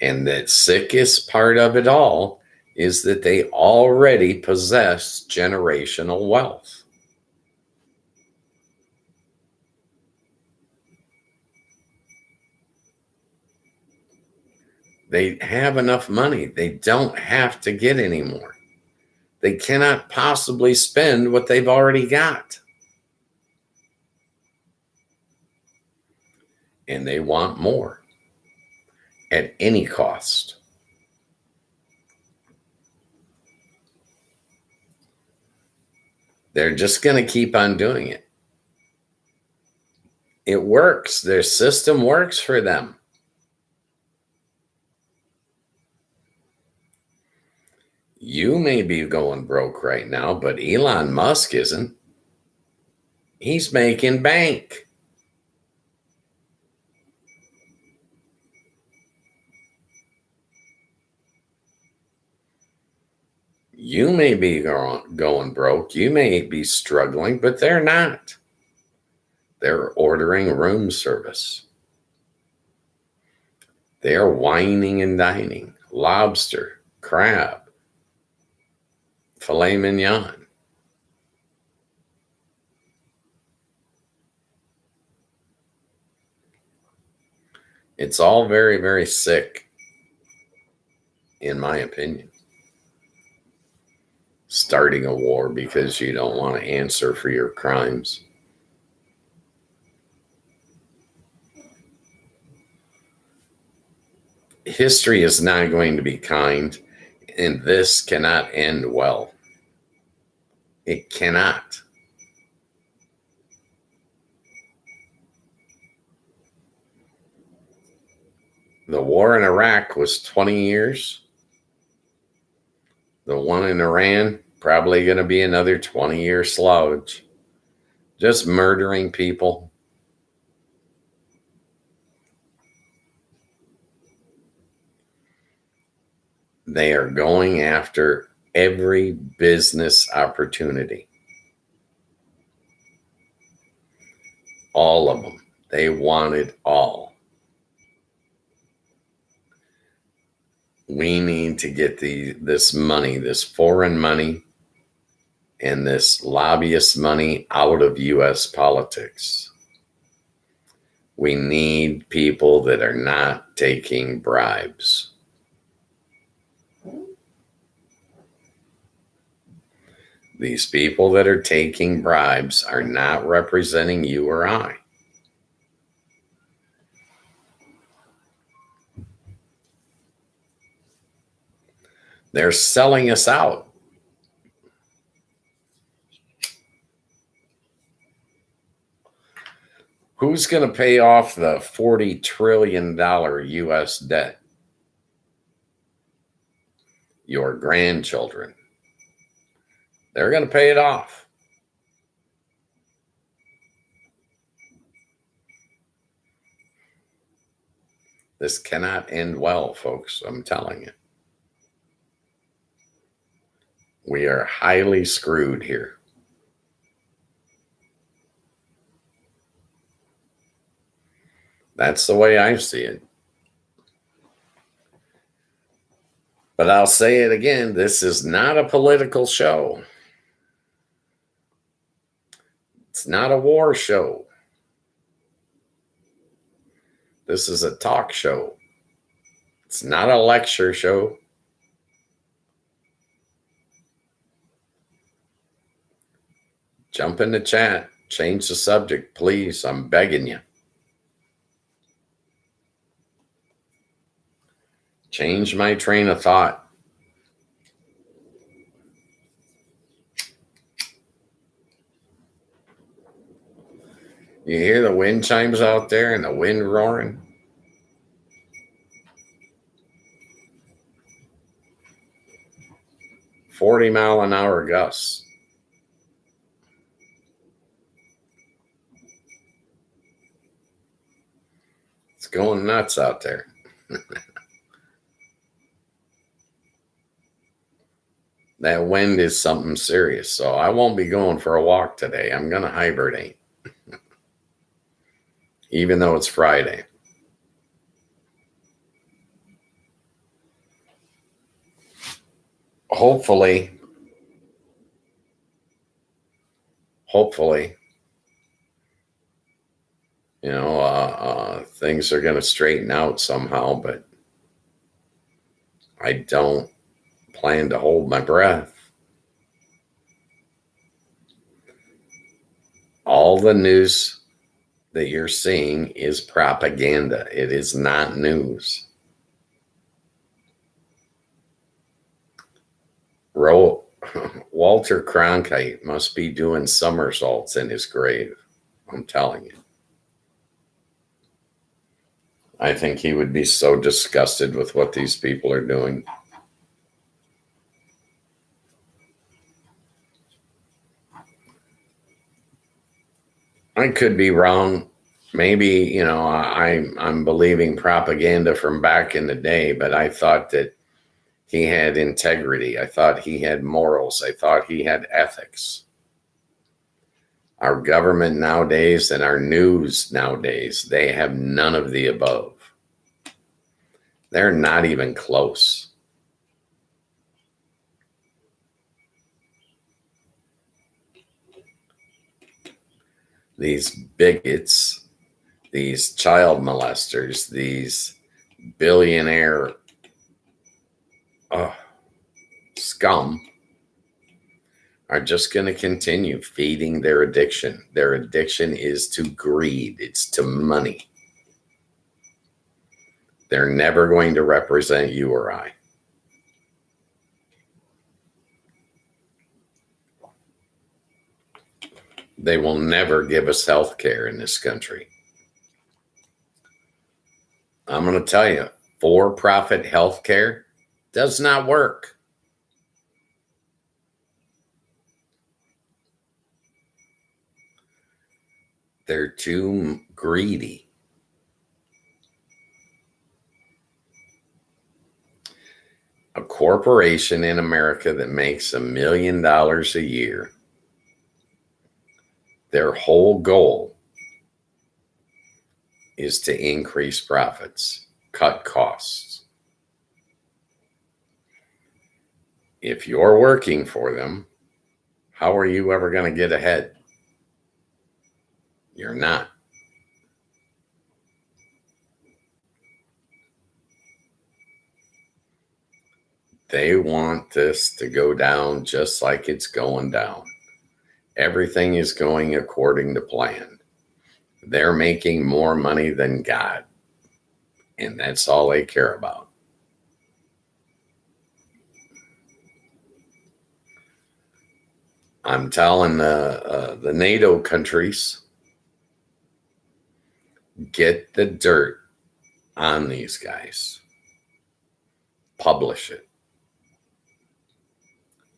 And the sickest part of it all is that they already possess generational wealth. They have enough money. They don't have to get any more. They cannot possibly spend what they've already got. And they want more at any cost. They're just going to keep on doing it. It works. Their system works for them. You may be going broke right now, but Elon Musk isn't. He's making bank. You may be going broke. You may be struggling, but they're not. They're ordering room service. They're wining and dining. Lobster, crab, filet mignon. It's all very, very sick, in my opinion. Starting a war because you don't want to answer for your crimes. History is not going to be kind, and this cannot end well. It cannot. The war in Iraq was 20 years. The one in Iran, probably going to be another 20-year sludge. Just murdering people. They are going after every business opportunity. All of them. They want it all. We need to get this money, this foreign money, and this lobbyist money out of U.S. politics. We need people that are not taking bribes. These people that are taking bribes are not representing you or I. They're selling us out. Who's going to pay off the $40 trillion U.S. debt? Your grandchildren. They're going to pay it off. This cannot end well, folks. I'm telling you. We are highly screwed here. That's the way I see it. But I'll say it again, this is not a political show. It's not a war show. This is a talk show. It's not a lecture show. Jump in the chat. Change the subject, please. I'm begging you. Change my train of thought. You hear the wind chimes out there and the wind roaring? "40-mile-an-hour gusts." It's going nuts out there. That wind is something serious. So I won't be going for a walk today. I'm going to hibernate. Even though it's Friday. Hopefully, things are going to straighten out somehow, but I don't plan to hold my breath. All the news that you're seeing is propaganda. It is not news. Walter Cronkite must be doing somersaults in his grave. I'm telling you. I think he would be so disgusted with what these people are doing. I could be wrong. Maybe, I'm believing propaganda from back in the day, but I thought that he had integrity. I thought he had morals. I thought he had ethics. Our government nowadays and our news nowadays, they have none of the above. They're not even close. These bigots, these child molesters, these billionaire scum are just going to continue feeding their addiction. Their addiction is to greed. It's to money. They're never going to represent you or I. They will never give us health care in this country. I'm going to tell you, for-profit health care does not work. They're too greedy. A corporation in America that makes $1 million a year, their whole goal is to increase profits, cut costs. If you're working for them, how are you ever going to get ahead? You're not. They want this to go down just like it's going down. Everything is going according to plan. They're making more money than God, and that's all they care about. I'm telling the NATO countries, get the dirt on these guys. Publish it.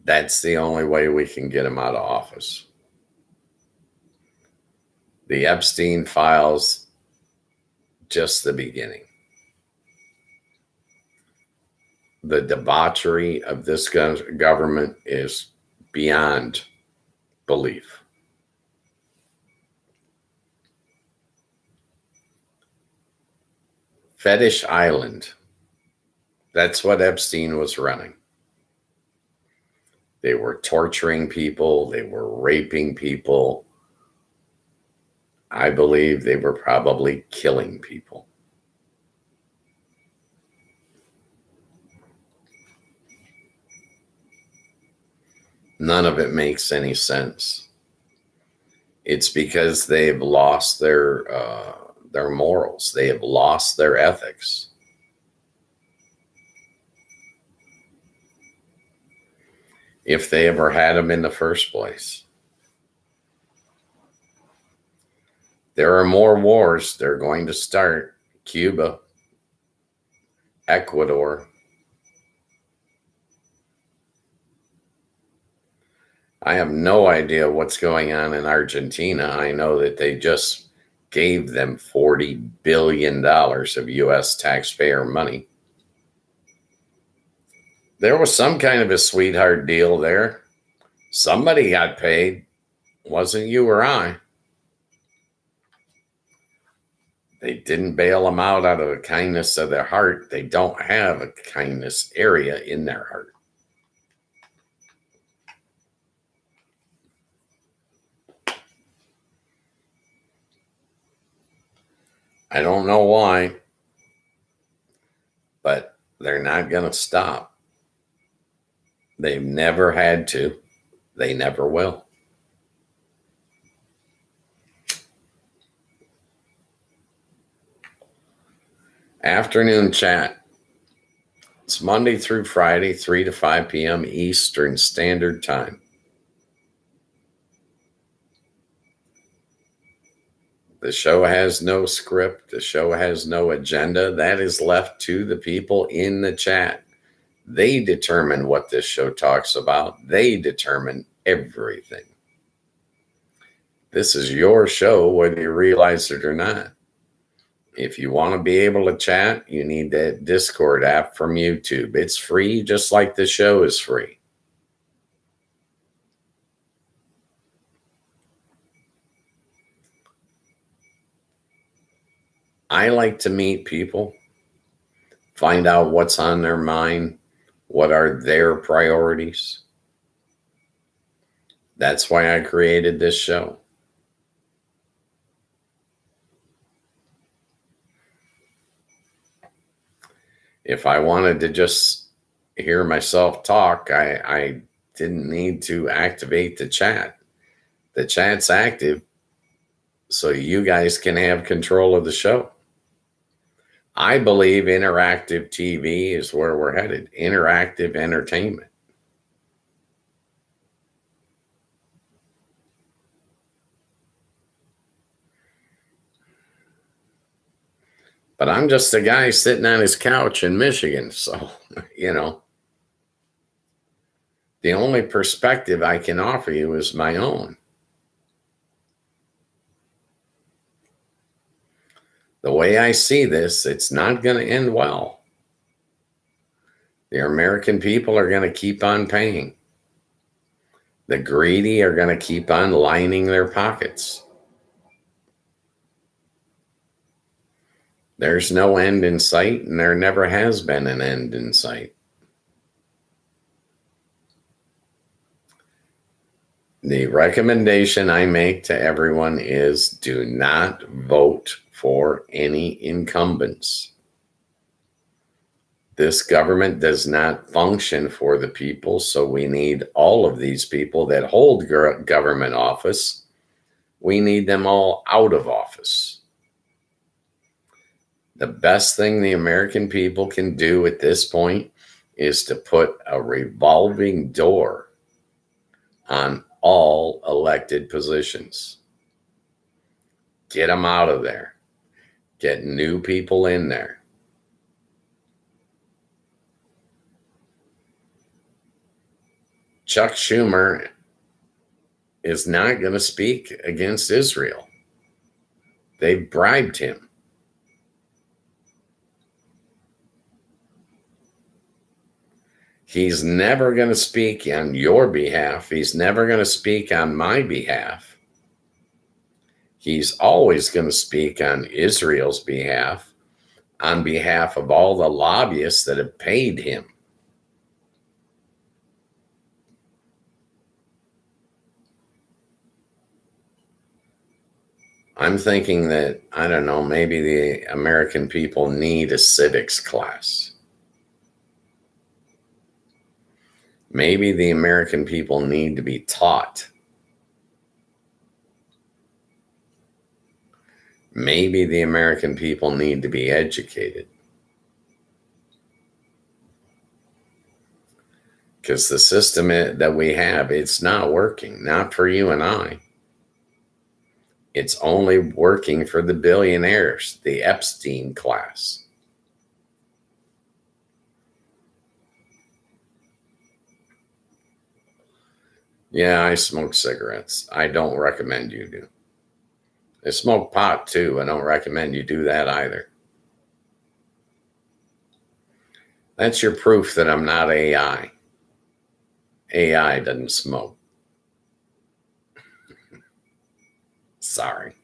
That's the only way we can get them out of office. The Epstein files, just the beginning. The debauchery of this government is beyond belief. Fetish Island. That's what Epstein was running. They were torturing people. They were raping people. I believe they were probably killing people. None of it makes any sense. It's because they've lost their morals. They have lost their ethics. If they ever had them in the first place. There are more wars. They're going to start. Cuba, Ecuador. I have no idea what's going on in Argentina. I know that they just gave them $40 billion of U.S. taxpayer money. There was some kind of a sweetheart deal there. Somebody got paid. Wasn't you or I. They didn't bail them out of the kindness of their heart. They don't have a kindness area in their heart. I don't know why, but they're not going to stop. They've never had to. They never will. Afternoon chat. It's Monday through Friday, 3 to 5 p.m. Eastern Standard Time. The show has no script. The show has no agenda. That is left to the people in the chat. They determine what this show talks about. They determine everything. This is your show, whether you realize it or not. If you want to be able to chat, you need that Discord app from YouTube. It's free, just like the show is free. I like to meet people, find out what's on their mind, what are their priorities. That's why I created this show. If I wanted to just hear myself talk, I didn't need to activate the chat. The chat's active so you guys can have control of the show. I believe interactive TV is where we're headed. Interactive entertainment. But I'm just a guy sitting on his couch in Michigan. So, you know, the only perspective I can offer you is my own. The way I see this, it's not going to end well. The American people are going to keep on paying. The greedy are going to keep on lining their pockets. There's no end in sight, and there never has been an end in sight. The recommendation I make to everyone is do not vote for any incumbents. This government does not function for the people, so we need all of these people that hold government office. We need them all out of office. The best thing the American people can do at this point is to put a revolving door on all elected positions. Get them out of there. Get new people in there. Chuck Schumer is not going to speak against Israel. They bribed him. He's never going to speak on your behalf. He's never going to speak on my behalf. He's always going to speak on Israel's behalf, on behalf of all the lobbyists that have paid him. I'm thinking that, I don't know, maybe the American people need a civics class. Maybe the American people need to be taught. Maybe the American people need to be educated. Because the system that we have, it's not working. Not for you and I. It's only working for the billionaires, the Epstein class. Yeah, I smoke cigarettes. I don't recommend you do. I smoke pot too. I don't recommend you do that either. That's your proof that I'm not AI. AI doesn't smoke. Sorry.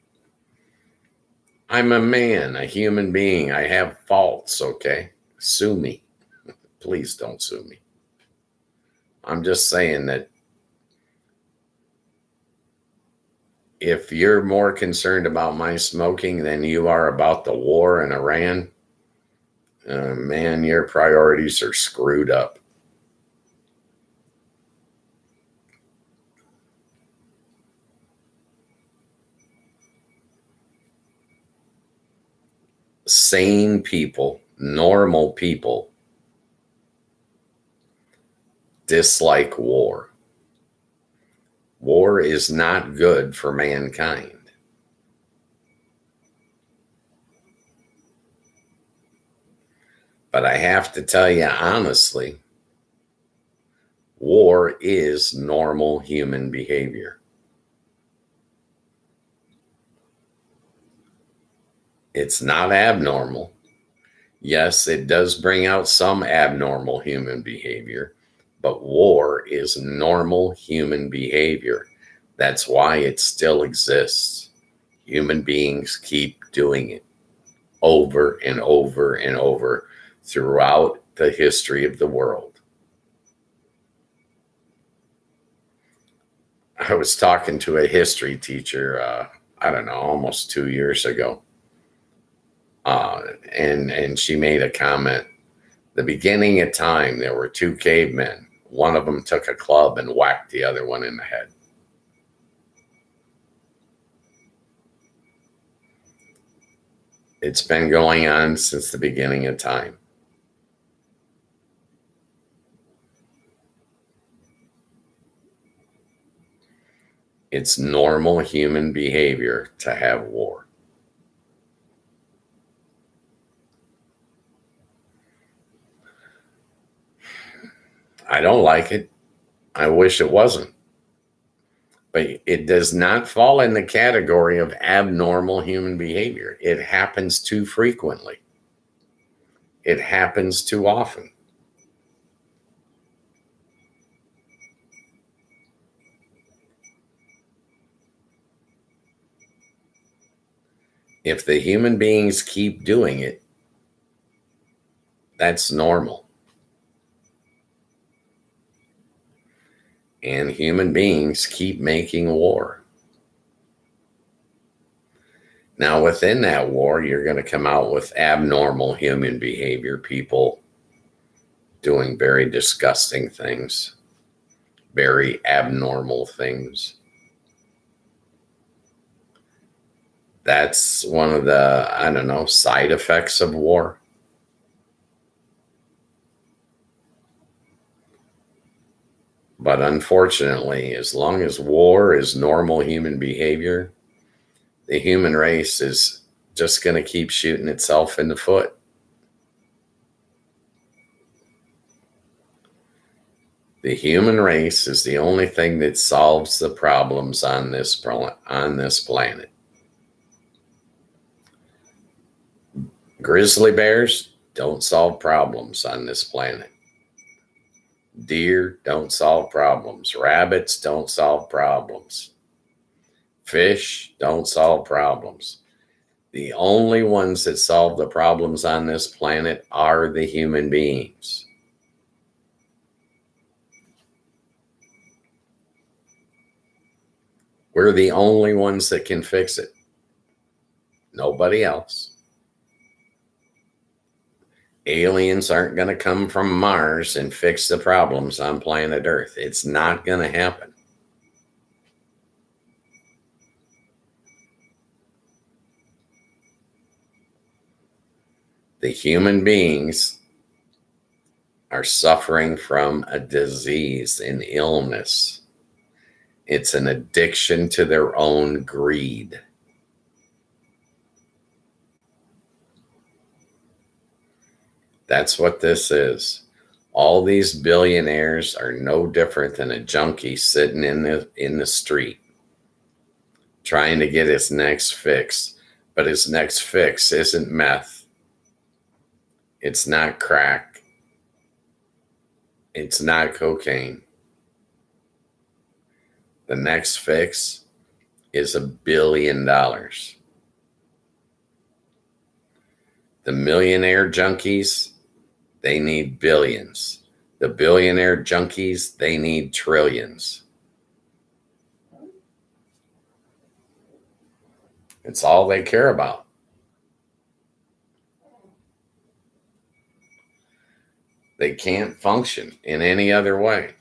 I'm a man, a human being. I have faults, okay? Sue me. Please don't sue me. I'm just saying that if you're more concerned about my smoking than you are about the war in Iran, man, your priorities are screwed up. Sane people, normal people, dislike war. War is not good for mankind. But I have to tell you honestly, war is normal human behavior. It's not abnormal. Yes, it does bring out some abnormal human behavior, but war is normal human behavior. That's why it still exists. Human beings keep doing it over and over and over throughout the history of the world. I was talking to a history teacher, I don't know, almost 2 years ago. And she made a comment. The beginning of time, there were two cavemen. One of them took a club and whacked the other one in the head. It's been going on since the beginning of time. It's normal human behavior to have war. I don't like it. I wish it wasn't. But it does not fall in the category of abnormal human behavior. It happens too frequently. It happens too often. If the human beings keep doing it, that's normal. And human beings keep making war. Now, within that war, you're going to come out with abnormal human behavior, people doing very disgusting things, very abnormal things. That's one of the, I don't know, side effects of war. But unfortunately, as long as war is normal human behavior, the human race is just going to keep shooting itself in the foot. The human race is the only thing that solves the problems on this planet. Grizzly bears don't solve problems on this planet. Deer don't solve problems. Rabbits don't solve problems. Fish don't solve problems. The only ones that solve the problems on this planet are the human beings. We're the only ones that can fix it. Nobody else. Aliens aren't going to come from Mars and fix the problems on planet Earth. It's not going to happen. The human beings are suffering from a disease, an illness. It's an addiction to their own greed. That's what this is. All these billionaires are no different than a junkie sitting in the street trying to get his next fix. But his next fix isn't meth. It's not crack. It's not cocaine. The next fix is $1 billion. The millionaire junkies, they need billions. The billionaire junkies, they need trillions. It's all they care about. They can't function in any other way.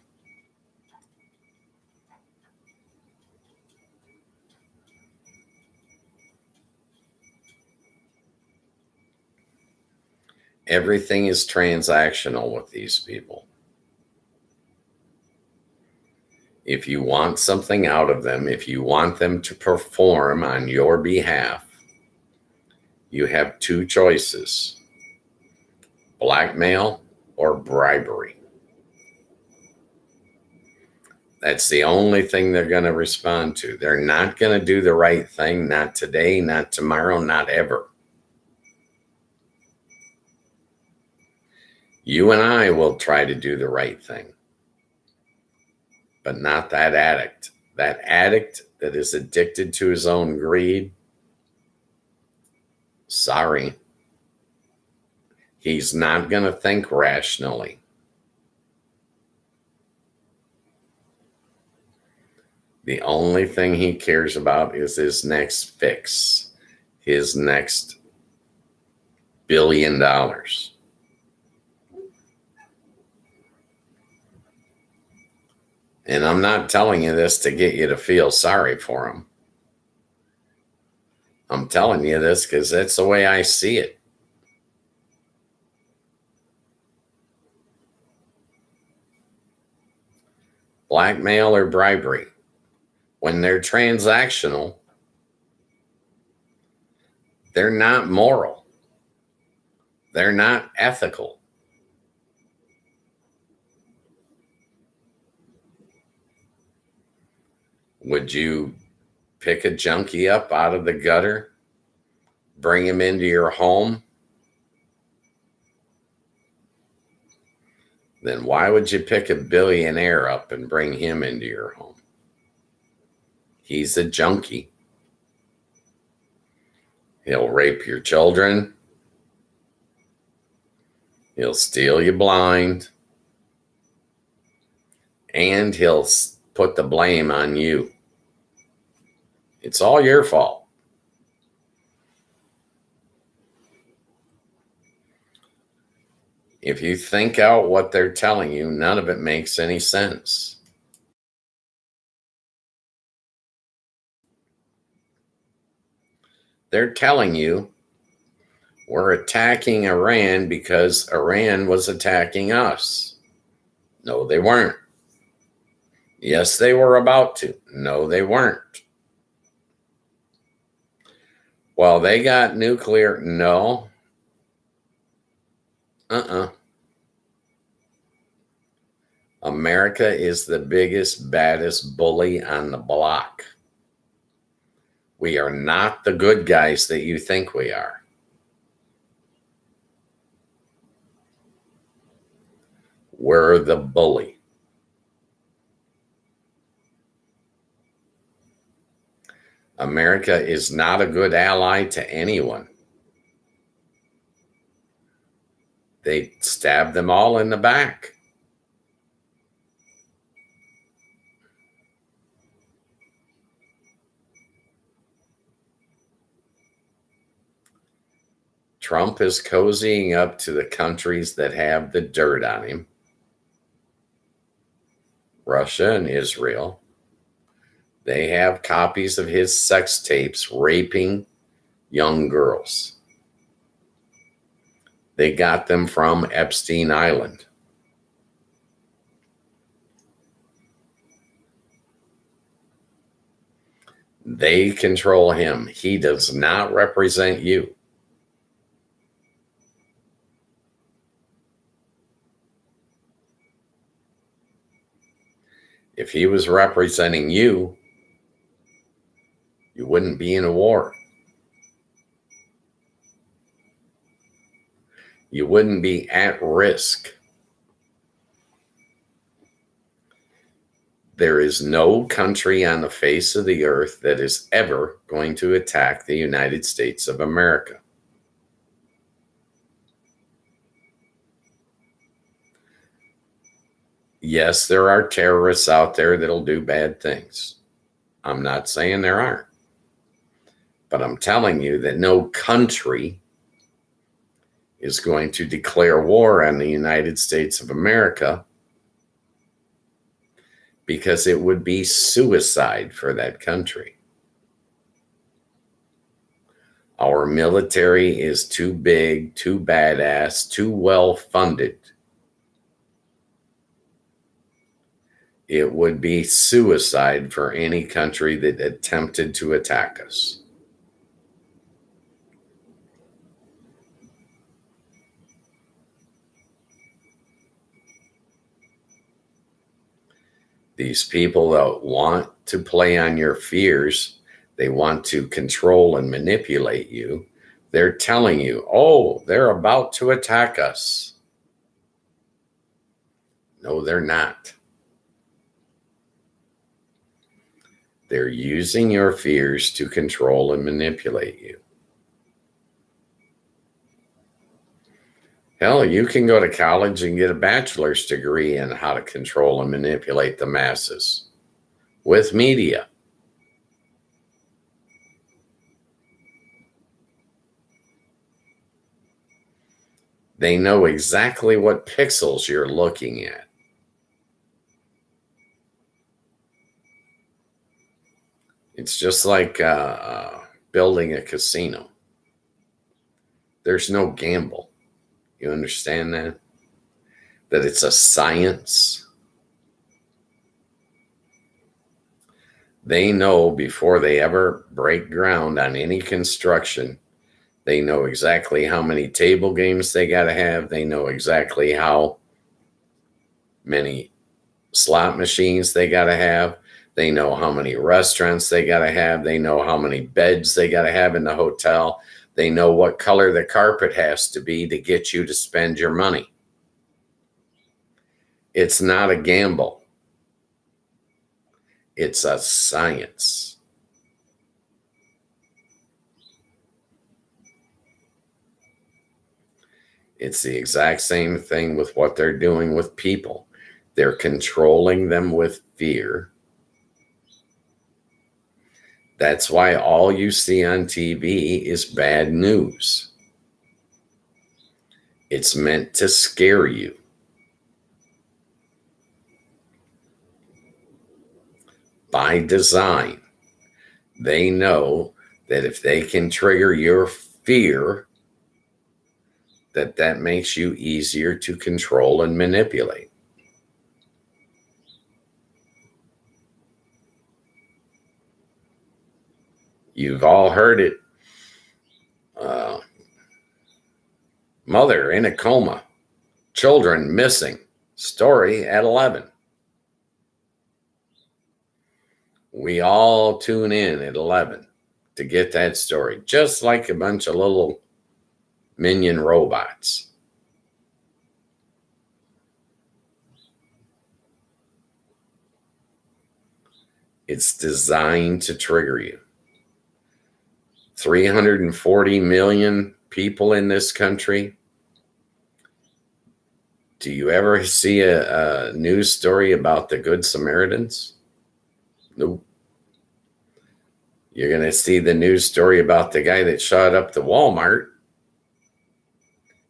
Everything is transactional with these people. If you want something out of them, if you want them to perform on your behalf, you have two choices: blackmail or bribery. That's the only thing they're going to respond to. They're not going to do the right thing, not today, not tomorrow, not ever. You and I will try to do the right thing, but not that addict. That addict that is addicted to his own greed, sorry, he's not going to think rationally. The only thing he cares about is his next fix, his next $1 billion. And I'm not telling you this to get you to feel sorry for him. I'm telling you this because that's the way I see it. Blackmail or bribery, when they're transactional, they're not moral. They're not ethical. Would you pick a junkie up out of the gutter, bring him into your home? Then why would you pick a billionaire up and bring him into your home? He's a junkie. He'll rape your children. He'll steal you blind. And he'll put the blame on you. It's all your fault. If you think out what they're telling you, none of it makes any sense. They're telling you we're attacking Iran because Iran was attacking us. No, they weren't. Yes, they were about to. No, they weren't. Well, they got nuclear. No. America is the biggest, baddest bully on the block. We are not the good guys that you think we are. We're the bully. America is not a good ally to anyone. They stabbed them all in the back. Trump is cozying up to the countries that have the dirt on him. Russia and Israel. They have copies of his sex tapes raping young girls. They got them from Epstein Island. They control him. He does not represent you. If he was representing you, you wouldn't be in a war. You wouldn't be at risk. There is no country on the face of the earth that is ever going to attack the United States of America. Yes, there are terrorists out there that'll do bad things. I'm not saying there aren't. But I'm telling you that no country is going to declare war on the United States of America because it would be suicide for that country. Our military is too big, too badass, too well funded. It would be suicide for any country that attempted to attack us. These people that want to play on your fears, they want to control and manipulate you. They're telling you, oh, they're about to attack us. No, they're not. They're using your fears to control and manipulate you. Hell, you can go to college and get a bachelor's degree in how to control and manipulate the masses with media. They know exactly what pixels you're looking at. It's just like building a casino. There's no gamble. You understand that? That it's a science. They know before they ever break ground on any construction, they know exactly how many table games they got to have. They know exactly how many slot machines they got to have. They know how many restaurants they got to have. They know how many beds they got to have in the hotel. They know what color the carpet has to be to get you to spend your money. It's not a gamble. It's a science. It's the exact same thing with what they're doing with people. They're controlling them with fear. That's why all you see on TV is bad news. It's meant to scare you. By design, they know that if they can trigger your fear, that makes you easier to control and manipulate. You've all heard it. Mother in a coma. Children missing. Story at 11. We all tune in at 11 to get that story, just like a bunch of little minion robots. It's designed to trigger you. 340 million people in this country. Do you ever see a news story about the Good Samaritans? Nope. You're going to see the news story about the guy that shot up the Walmart.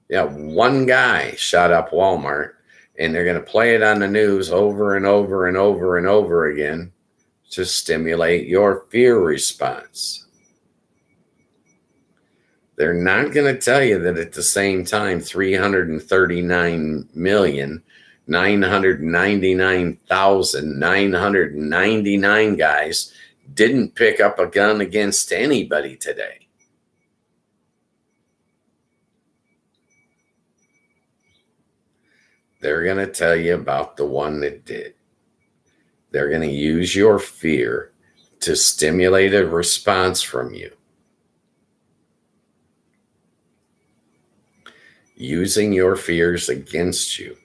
Yeah, one guy shot up Walmart, and they're going to play it on the news over and over and over and over again to stimulate your fear response. They're not going to tell you that at the same time, 339,999,999 guys didn't pick up a gun against anybody today. They're going to tell you about the one that did. They're going to use your fear to stimulate a response from you. Using your fears against you.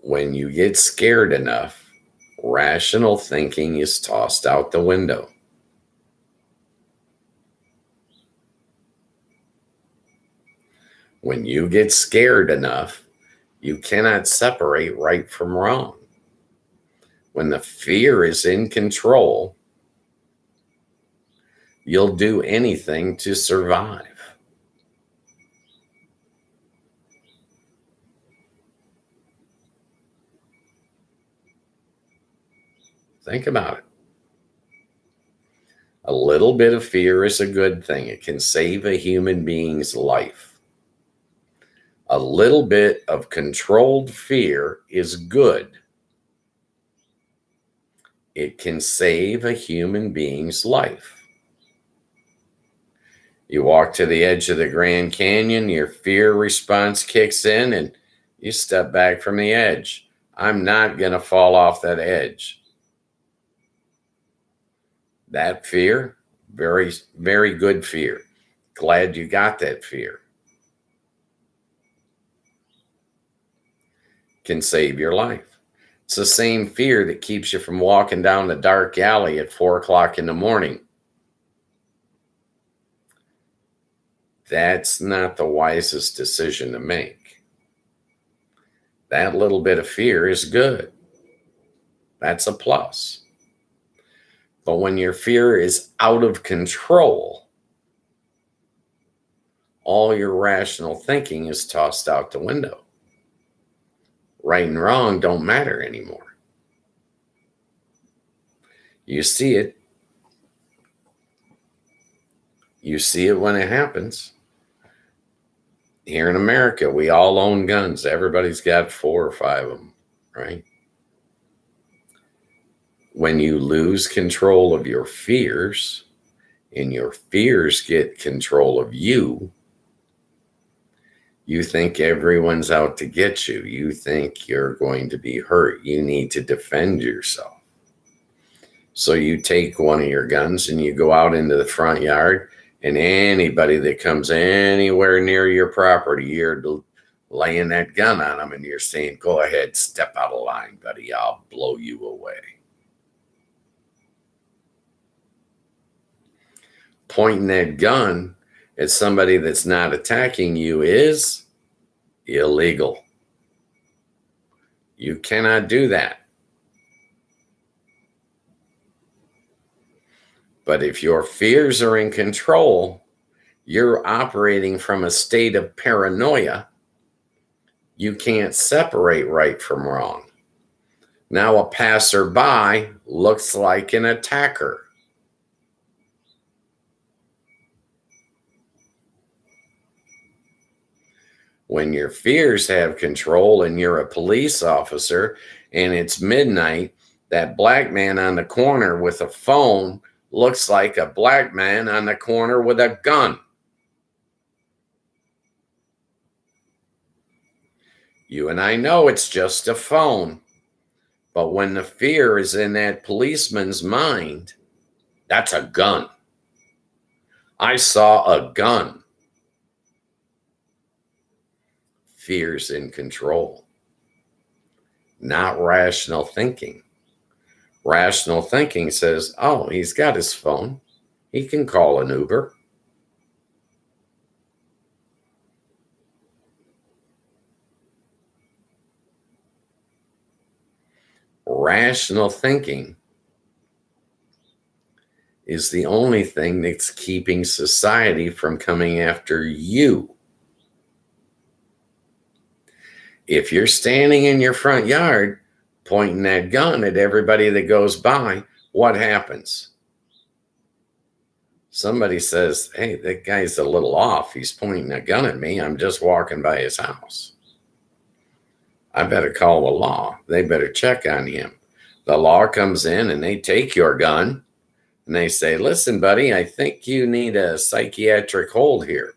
When you get scared enough, rational thinking is tossed out the window. When you get scared enough, you cannot separate right from wrong. When the fear is in control, you'll do anything to survive. Think about it. A little bit of fear is a good thing. It can save a human being's life. A little bit of controlled fear is good. It can save a human being's life. You walk to the edge of the Grand Canyon, your fear response kicks in, and you step back from the edge. I'm not going to fall off that edge. That fear, very, very good fear. Glad you got that fear. Can save your life. It's the same fear that keeps you from walking down the dark alley at 4 o'clock in the morning. That's not the wisest decision to make. That little bit of fear is good. That's a plus. But when your fear is out of control, all your rational thinking is tossed out the window. Right and wrong don't matter anymore. You see it. You see it when it happens. Here in America, we all own guns. Everybody's got 4 or 5 of them, right? When you lose control of your fears and your fears get control of you, you think everyone's out to get you. You think you're going to be hurt. You need to defend yourself. So you take one of your guns and you go out into the front yard, and anybody that comes anywhere near your property, you're laying that gun on them and you're saying, go ahead, step out of line, buddy. I'll blow you away. Pointing that gun at somebody that's not attacking you is illegal. You cannot do that. But if your fears are in control, you're operating from a state of paranoia. You can't separate right from wrong. Now a passerby looks like an attacker. When your fears have control and you're a police officer and it's midnight, that black man on the corner with a phone looks like a black man on the corner with a gun. You and I know it's just a phone, but when the fear is in that policeman's mind, that's a gun. I saw a gun. Fear's in control, not rational thinking. Rational thinking says, oh, he's got his phone. He can call an Uber. Rational thinking is the only thing that's keeping society from coming after you. If you're standing in your front yard pointing that gun at everybody that goes by, what happens? Somebody says, hey, that guy's a little off. He's pointing a gun at me. I'm just walking by his house. I better call the law. They better check on him. The law comes in and they take your gun and they say, listen, buddy, I think you need a psychiatric hold here.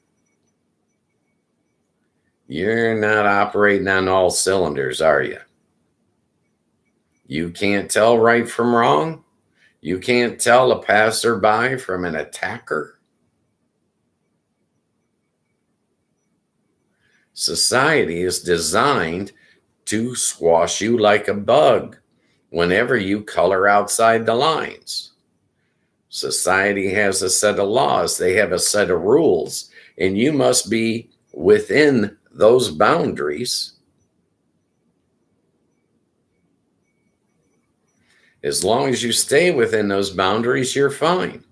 You're not operating on all cylinders, are you? You can't tell right from wrong? You can't tell a passerby from an attacker? Society is designed to squash you like a bug whenever you color outside the lines. Society has a set of laws. They have a set of rules, and you must be within those boundaries. As long as you stay within those boundaries, you're fine.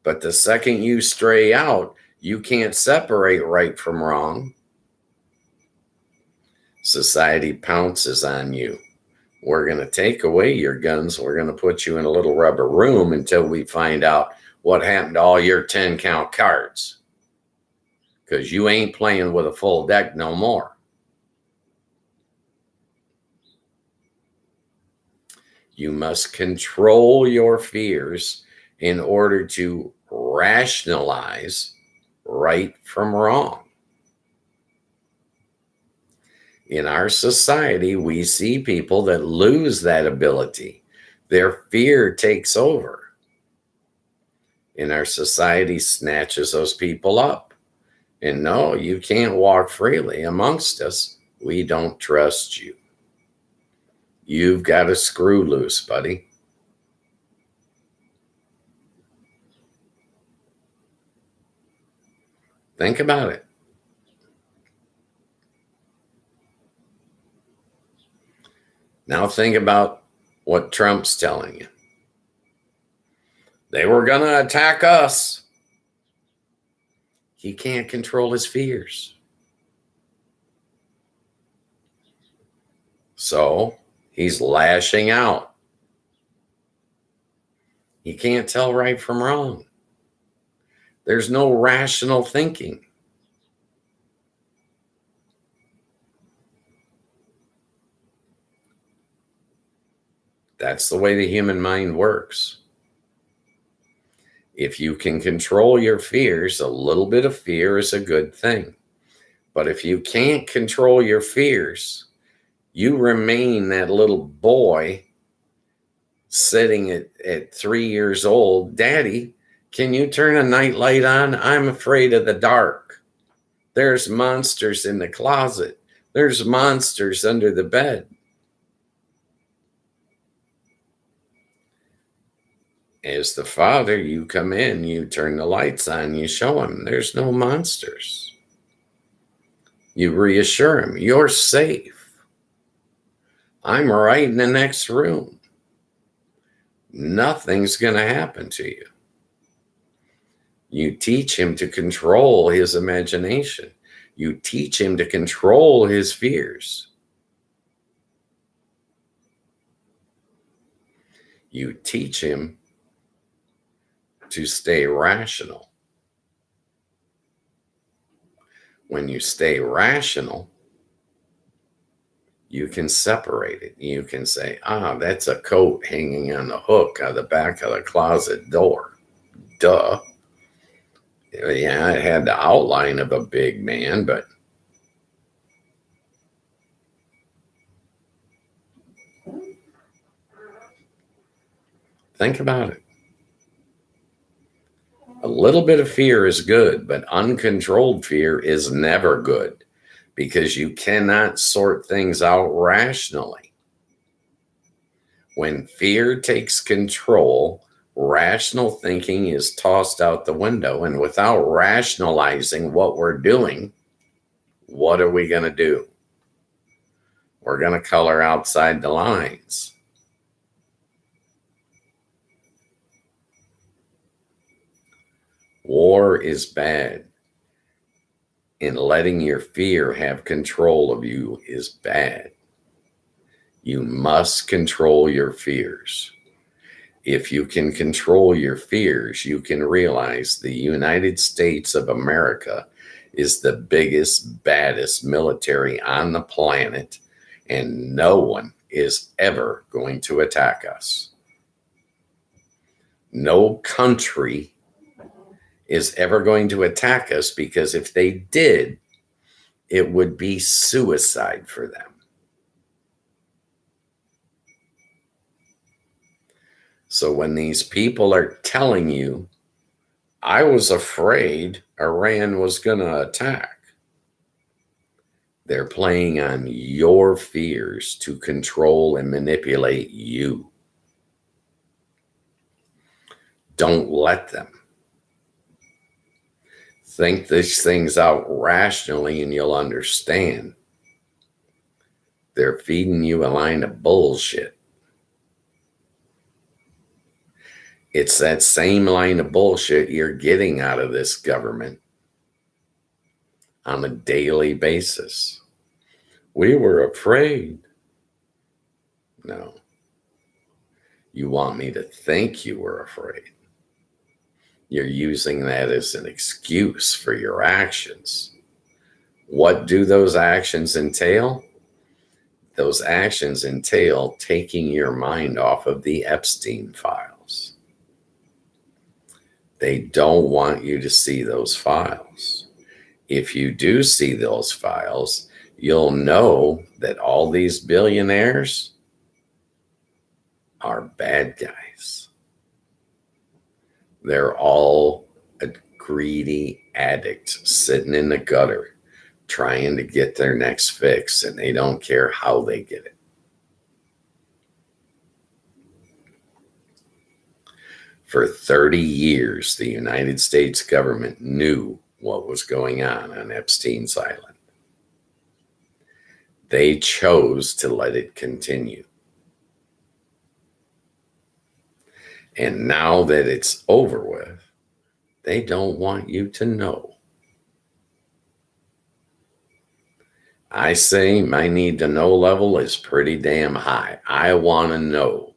But the second you stray out, you can't separate right from wrong. Society pounces on you. We're going to take away your guns. We're going to put you in a little rubber room until we find out what happened to all your 10-count cards. Because you ain't playing with a full deck no more. You must control your fears in order to rationalize right from wrong. In our society, we see people that lose that ability. Their fear takes over. And our society snatches those people up. And no, you can't walk freely amongst us. We don't trust you. You've got a screw loose, buddy. Think about it. Now think about what Trump's telling you. They were going to attack us. He can't control his fears. So he's lashing out. He can't tell right from wrong. There's no rational thinking. That's the way the human mind works. If you can control your fears, a little bit of fear is a good thing. But if you can't control your fears, you remain that little boy sitting at 3 years old. Daddy, can you turn a night light on? I'm afraid of the dark. There's monsters in the closet. There's monsters under the bed. As the father, you come in, you turn the lights on, you show him there's no monsters. You reassure him, you're safe. I'm right in the next room. Nothing's going to happen to you. You teach him to control his imagination. You teach him to control his fears. You teach him to stay rational. When you stay rational, you can separate it. You can say, that's a coat hanging on the hook on the back of the closet door. Duh. Yeah, it had the outline of a big man, but think about it. A little bit of fear is good, but uncontrolled fear is never good because you cannot sort things out rationally. When fear takes control, rational thinking is tossed out the window. And without rationalizing what we're doing, what are we going to do? We're going to color outside the lines. War is bad. And letting your fear have control of you is bad. You must control your fears. If you can control your fears, you can realize the United States of America is the biggest, baddest military on the planet, and no one is ever going to attack us. No country is ever going to attack us, because if they did, it would be suicide for them. So when these people are telling you, I was afraid Iran was going to attack, they're playing on your fears to control and manipulate you. Don't let them. Think these things out rationally and you'll understand. They're feeding you a line of bullshit. It's that same line of bullshit you're getting out of this government on a daily basis. We were afraid. No. You want me to think you were afraid. You're using that as an excuse for your actions. What do those actions entail? Those actions entail taking your mind off of the Epstein files. They don't want you to see those files. If you do see those files, you'll know that all these billionaires are bad guys. They're all a greedy addict sitting in the gutter trying to get their next fix, and they don't care how they get it. For 30 years, the United States government knew what was going on Epstein's Island. They chose to let it continue. And now that it's over with, they don't want you to know. I say my need to know level is pretty damn high. I want to know.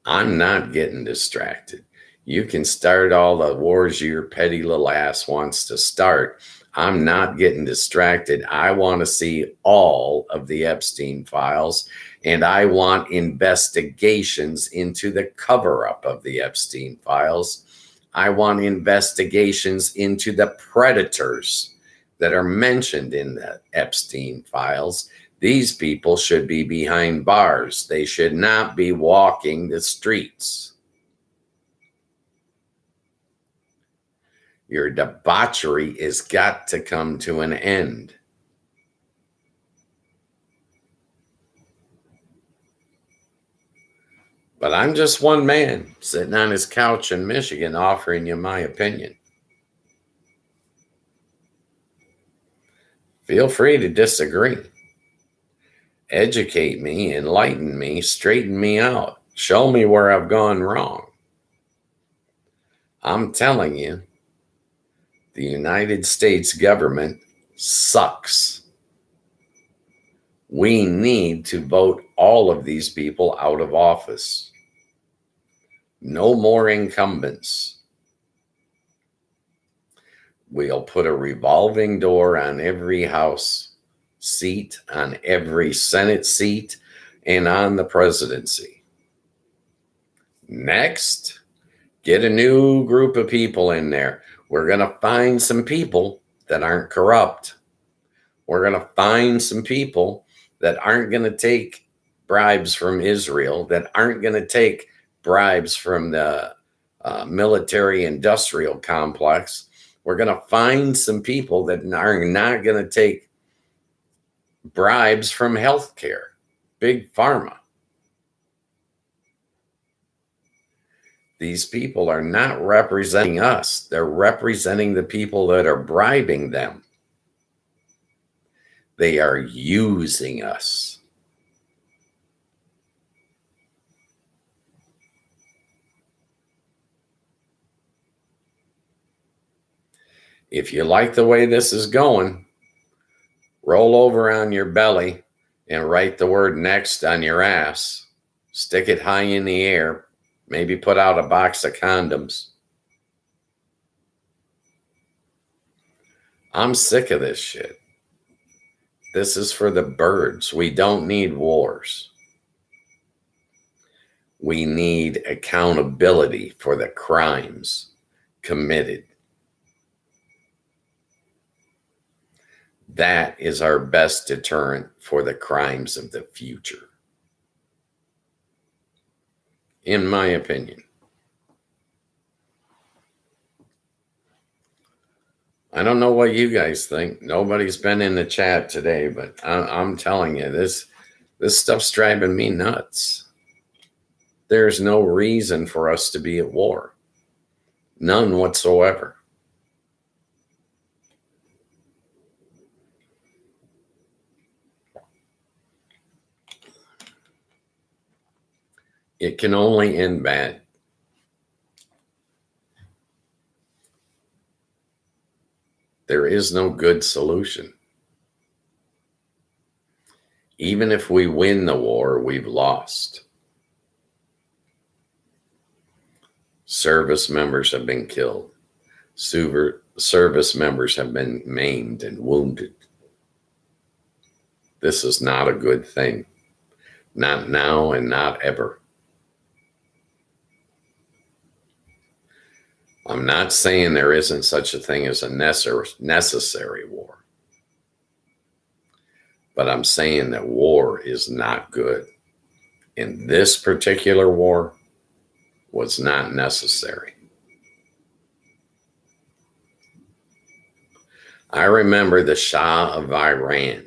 I'm not getting distracted. You can start all the wars your petty little ass wants to start. I'm not getting distracted. I want to see all of the Epstein files, and I want investigations into the cover up of the Epstein files. I want investigations into the predators that are mentioned in the Epstein files. These people should be behind bars. They should not be walking the streets. Your debauchery has got to come to an end. But I'm just one man sitting on his couch in Michigan offering you my opinion. Feel free to disagree. Educate me, enlighten me, straighten me out. Show me where I've gone wrong. I'm telling you, the United States government sucks. We need to vote all of these people out of office. No more incumbents. We'll put a revolving door on every House seat, on every Senate seat, and on the presidency. Next, get a new group of people in there. We're going to find some people that aren't corrupt. We're going to find some people that aren't going to take bribes from Israel, that aren't going to take bribes from the military industrial complex. We're going to find some people that are not going to take bribes from healthcare, big pharma. These people are not representing us. They're representing the people that are bribing them. They are using us. If you like the way this is going, roll over on your belly and write the word next on your ass. Stick it high in the air. Maybe put out a box of condoms. I'm sick of this shit. This is for the birds. We don't need wars. We need accountability for the crimes committed. That is our best deterrent for the crimes of the future, in my opinion. I don't know what you guys think. Nobody's been in the chat today, but I'm telling you, this stuff's driving me nuts. There's no reason for us to be at war. None whatsoever. It can only end bad. There is no good solution. Even if we win the war, we've lost. Service members have been killed. Service members have been maimed and wounded. This is not a good thing. Not now and not ever. I'm not saying there isn't such a thing as a necessary war. But I'm saying that war is not good. And this particular war was not necessary. I remember the Shah of Iran.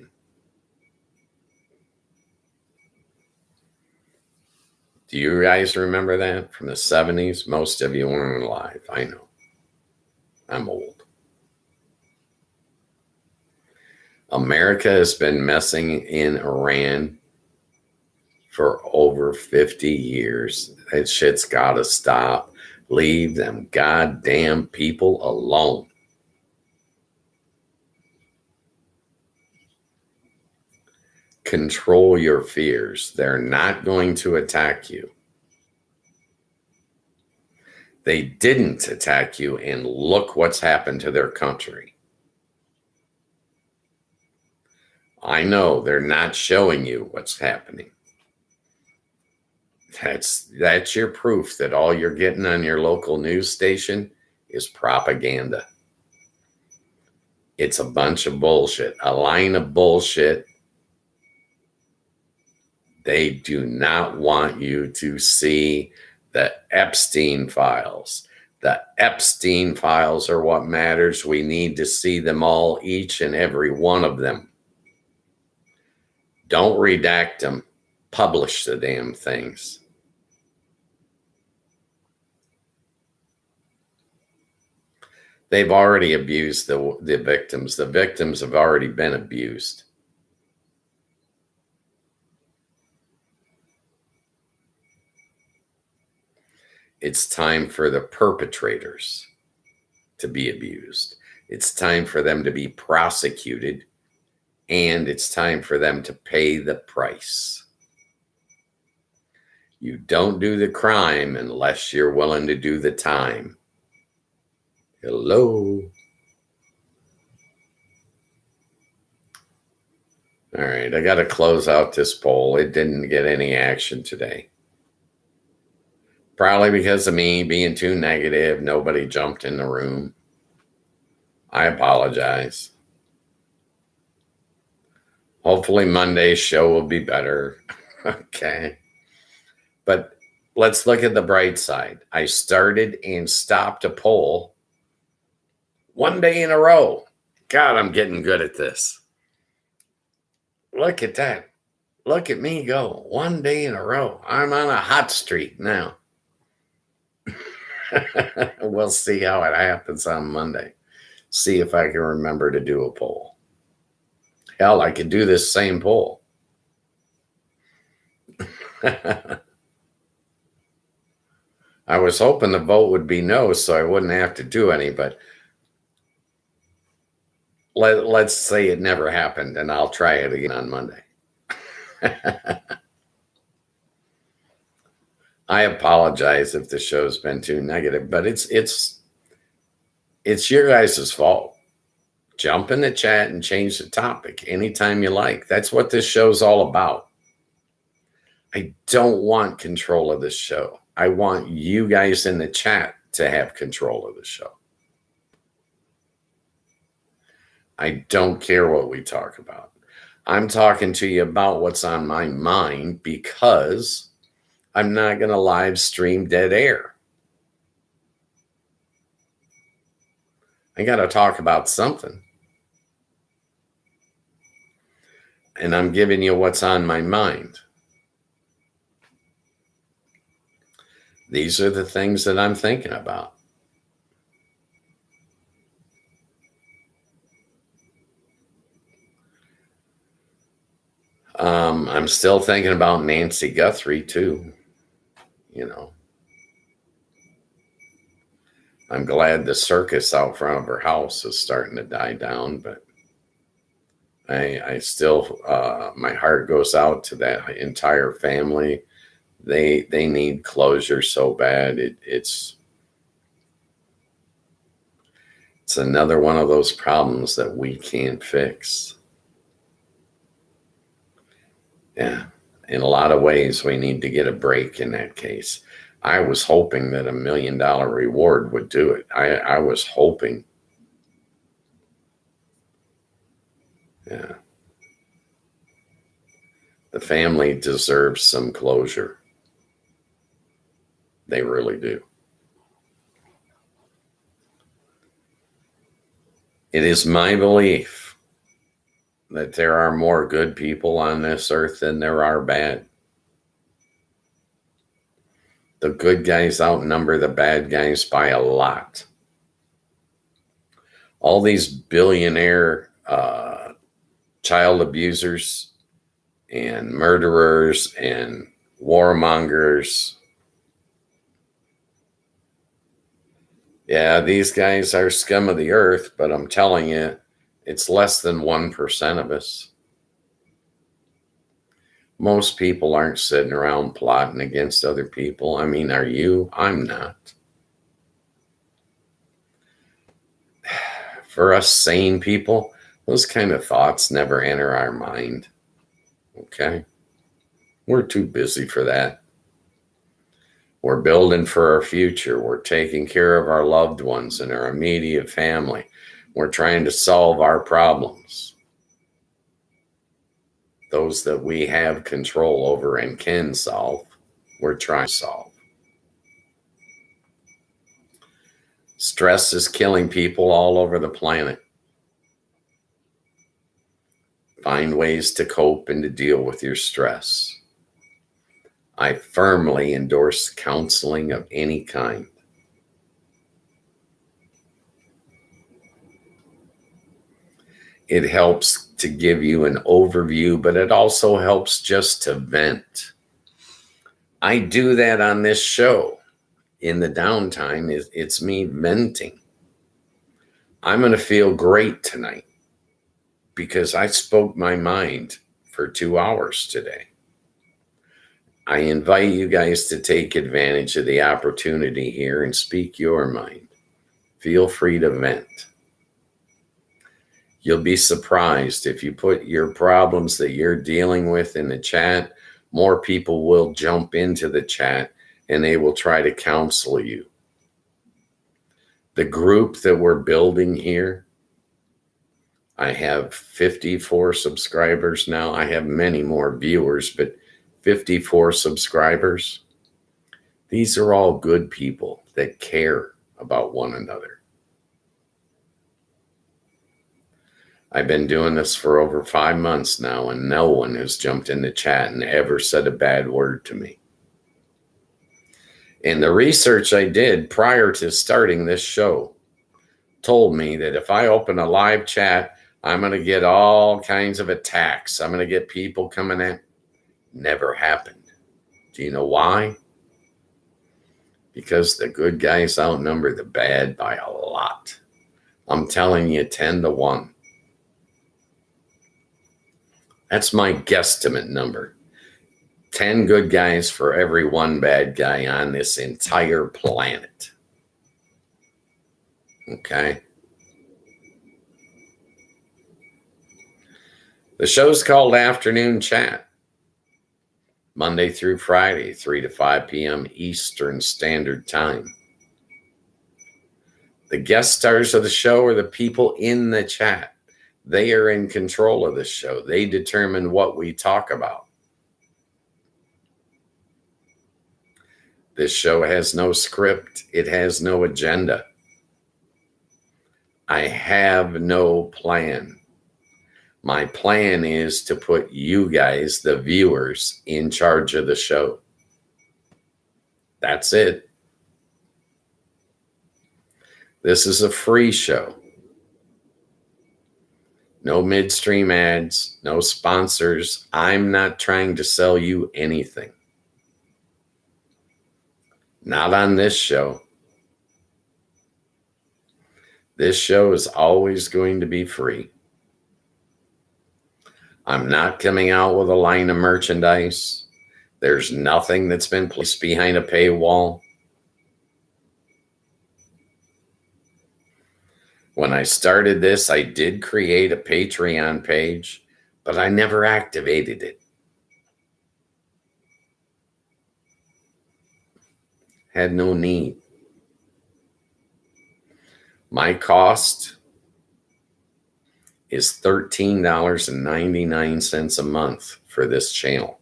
Do you guys remember that from the 70s? Most of you weren't alive. I know. I'm old. America has been messing in Iran for over 50 years. That shit's got to stop. Leave them goddamn people alone. Control your fears. They're not going to attack you. They didn't attack you, and look what's happened to their country. I know they're not showing you what's happening. That's your proof that all you're getting on your local news station is propaganda. It's a bunch of bullshit, a line of bullshit. They do not want you to see the Epstein files. The Epstein files are what matters. We need to see them all, each and every one of them. Don't redact them. Publish the damn things. They've already abused the victims. The victims have already been abused. It's time for the perpetrators to be abused. It's time for them to be prosecuted, and it's time for them to pay the price. You don't do the crime unless you're willing to do the time. Hello. All right, I got to close out this poll. It didn't get any action today. Probably because of me being too negative. Nobody jumped in the room. I apologize. Hopefully Monday's show will be better. Okay. But let's look at the bright side. I started and stopped a poll one day in a row. God, I'm getting good at this. Look at that. Look at me go. One day in a row. I'm on a hot streak now. We'll see how it happens on Monday. See if I can remember to do a poll. Hell, I could do this same poll. I was hoping the vote would be no, so I wouldn't have to do any, but let's say it never happened, and I'll try it again on Monday. I apologize if the show's been too negative, but it's your guys' fault. Jump in the chat and change the topic anytime you like. That's what this show's all about. I don't want control of this show. I want you guys in the chat to have control of the show. I don't care what we talk about. I'm talking to you about what's on my mind because I'm not going to live stream dead air. I got to talk about something. And I'm giving you what's on my mind. These are the things that I'm thinking about. I'm still thinking about Nancy Guthrie too. You know, I'm glad the circus out front of her house is starting to die down, but I still, my heart goes out to that entire family. They need closure so bad. It's another one of those problems that we can't fix. Yeah, in a lot of ways, we need to get a break in that case. I was hoping that $1 million reward would do it. I was hoping. Yeah. The family deserves some closure. They really do. It is my belief that there are more good people on this earth than there are bad. The good guys outnumber the bad guys by a lot. All these billionaire child abusers and murderers and warmongers. Yeah, these guys are scum of the earth, but I'm telling you, it's less than 1% of us. Most people aren't sitting around plotting against other people. I mean, are you? I'm not. For us sane people, those kind of thoughts never enter our mind. Okay? We're too busy for that. We're building for our future. We're taking care of our loved ones and our immediate family. We're trying to solve our problems, those that we have control over and can solve. We're trying to solve. Stress is killing people all over the planet. Find ways to cope and to deal with your stress. I firmly endorse counseling of any kind. It helps to give you an overview, but it also helps just to vent. I do that on this show. In the downtime, it's me venting. I'm going to feel great tonight because I spoke my mind for 2 hours today. I invite you guys to take advantage of the opportunity here and speak your mind. Feel free to vent. You'll be surprised if you put your problems that you're dealing with in the chat, more people will jump into the chat and they will try to counsel you. The group that we're building here, I have 54 subscribers now. I have many more viewers, but 54 subscribers. These are all good people that care about one another. I've been doing this for over 5 months now, and no one has jumped in the chat and ever said a bad word to me. And the research I did prior to starting this show told me that if I open a live chat, I'm going to get all kinds of attacks. I'm going to get people coming in. Never happened. Do you know why? Because the good guys outnumber the bad by a lot. I'm telling you, 10-1. That's my guesstimate number. 10 good guys for every 1 bad guy on this entire planet. Okay? The show's called Afternoon Chat. Monday through Friday, 3 to 5 p.m. Eastern Standard Time. The guest stars of the show are the people in the chat. They are in control of the show. They determine what we talk about. This show has no script. It has no agenda. I have no plan. My plan is to put you guys, the viewers, in charge of the show. That's it. This is a free show. No midstream ads, no sponsors. I'm not trying to sell you anything. Not on this show. This show is always going to be free. I'm not coming out with a line of merchandise. There's nothing that's been placed behind a paywall. When I started this, I did create a Patreon page, but I never activated it. Had no need. My cost is $13.99 a month for this channel.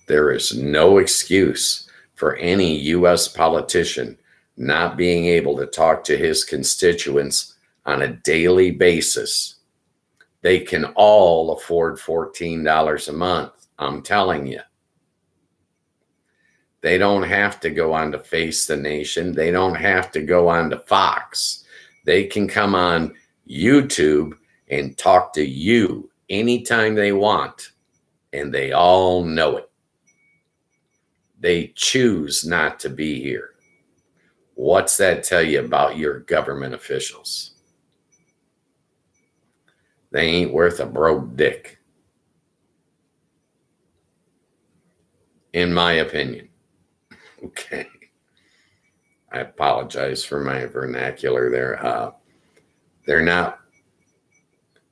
There is no excuse for any U.S. politician not being able to talk to his constituents on a daily basis. They can all afford $14 a month. I'm telling you. They don't have to go on to Face the Nation. They don't have to go on to Fox. They can come on YouTube and talk to you anytime they want, and they all know it. They choose not to be here. What's that tell you about your government officials? They ain't worth a broke dick, in my opinion. Okay. I apologize for my vernacular there. They're not,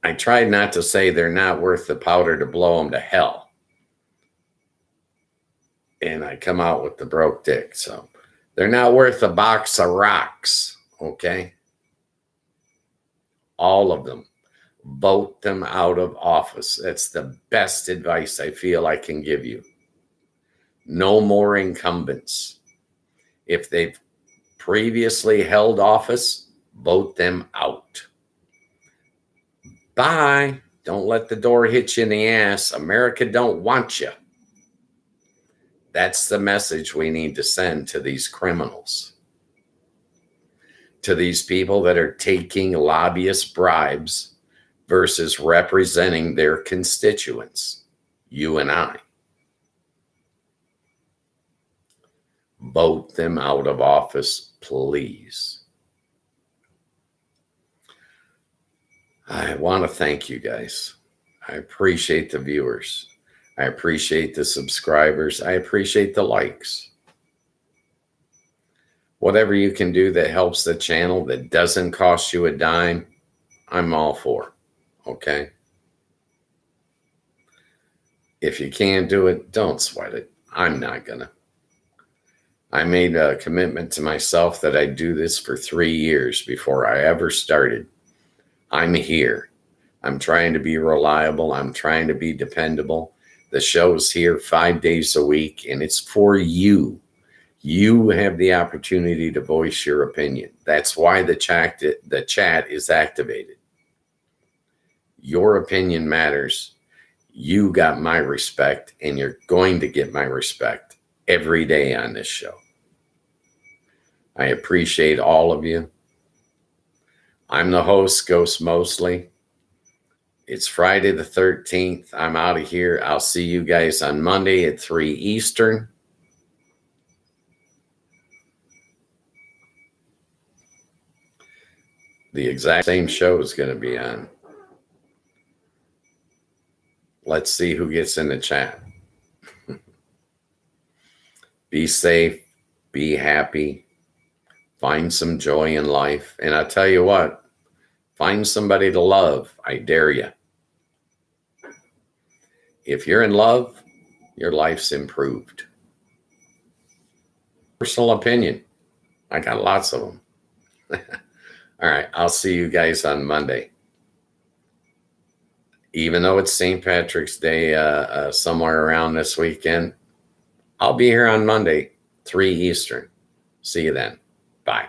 I tried not to say they're not worth the powder to blow them to hell. And I come out with the broke dick. So they're not worth a box of rocks. Okay. All of them. Vote them out of office. That's the best advice I feel I can give you. No more incumbents. If they've previously held office, vote them out. Bye. Don't let the door hit you in the ass. America don't want you. That's the message we need to send to these criminals. To these people that are taking lobbyist bribes versus representing their constituents, you and I. Vote them out of office, please. I want to thank you guys. I appreciate the viewers. I appreciate the subscribers. I appreciate the likes. Whatever you can do that helps the channel, that doesn't cost you a dime, I'm all for. Okay? If you can't do it, don't sweat it. I'm not gonna. I made a commitment to myself that I'd do this for 3 years before I ever started. I'm here. I'm trying to be reliable. I'm trying to be dependable. The show's here 5 days a week, and it's for you. You have the opportunity to voice your opinion. That's why the chat is activated. Your opinion matters. You got my respect, and you're going to get my respect every day on this show. I appreciate all of you. I'm the host, Ghost Mostly. It's Friday the 13th. I'm out of here. I'll see you guys on Monday at 3 Eastern. The exact same show is going to be on. Let's see who gets in the chat. Be safe. Be happy. Find some joy in life. And I'll tell you what, find somebody to love. I dare you. If you're in love, your life's improved. Personal opinion. I got lots of them. All right. I'll see you guys on Monday. Even though it's St. Patrick's Day somewhere around this weekend, I'll be here on Monday, 3 Eastern. See you then. Bye.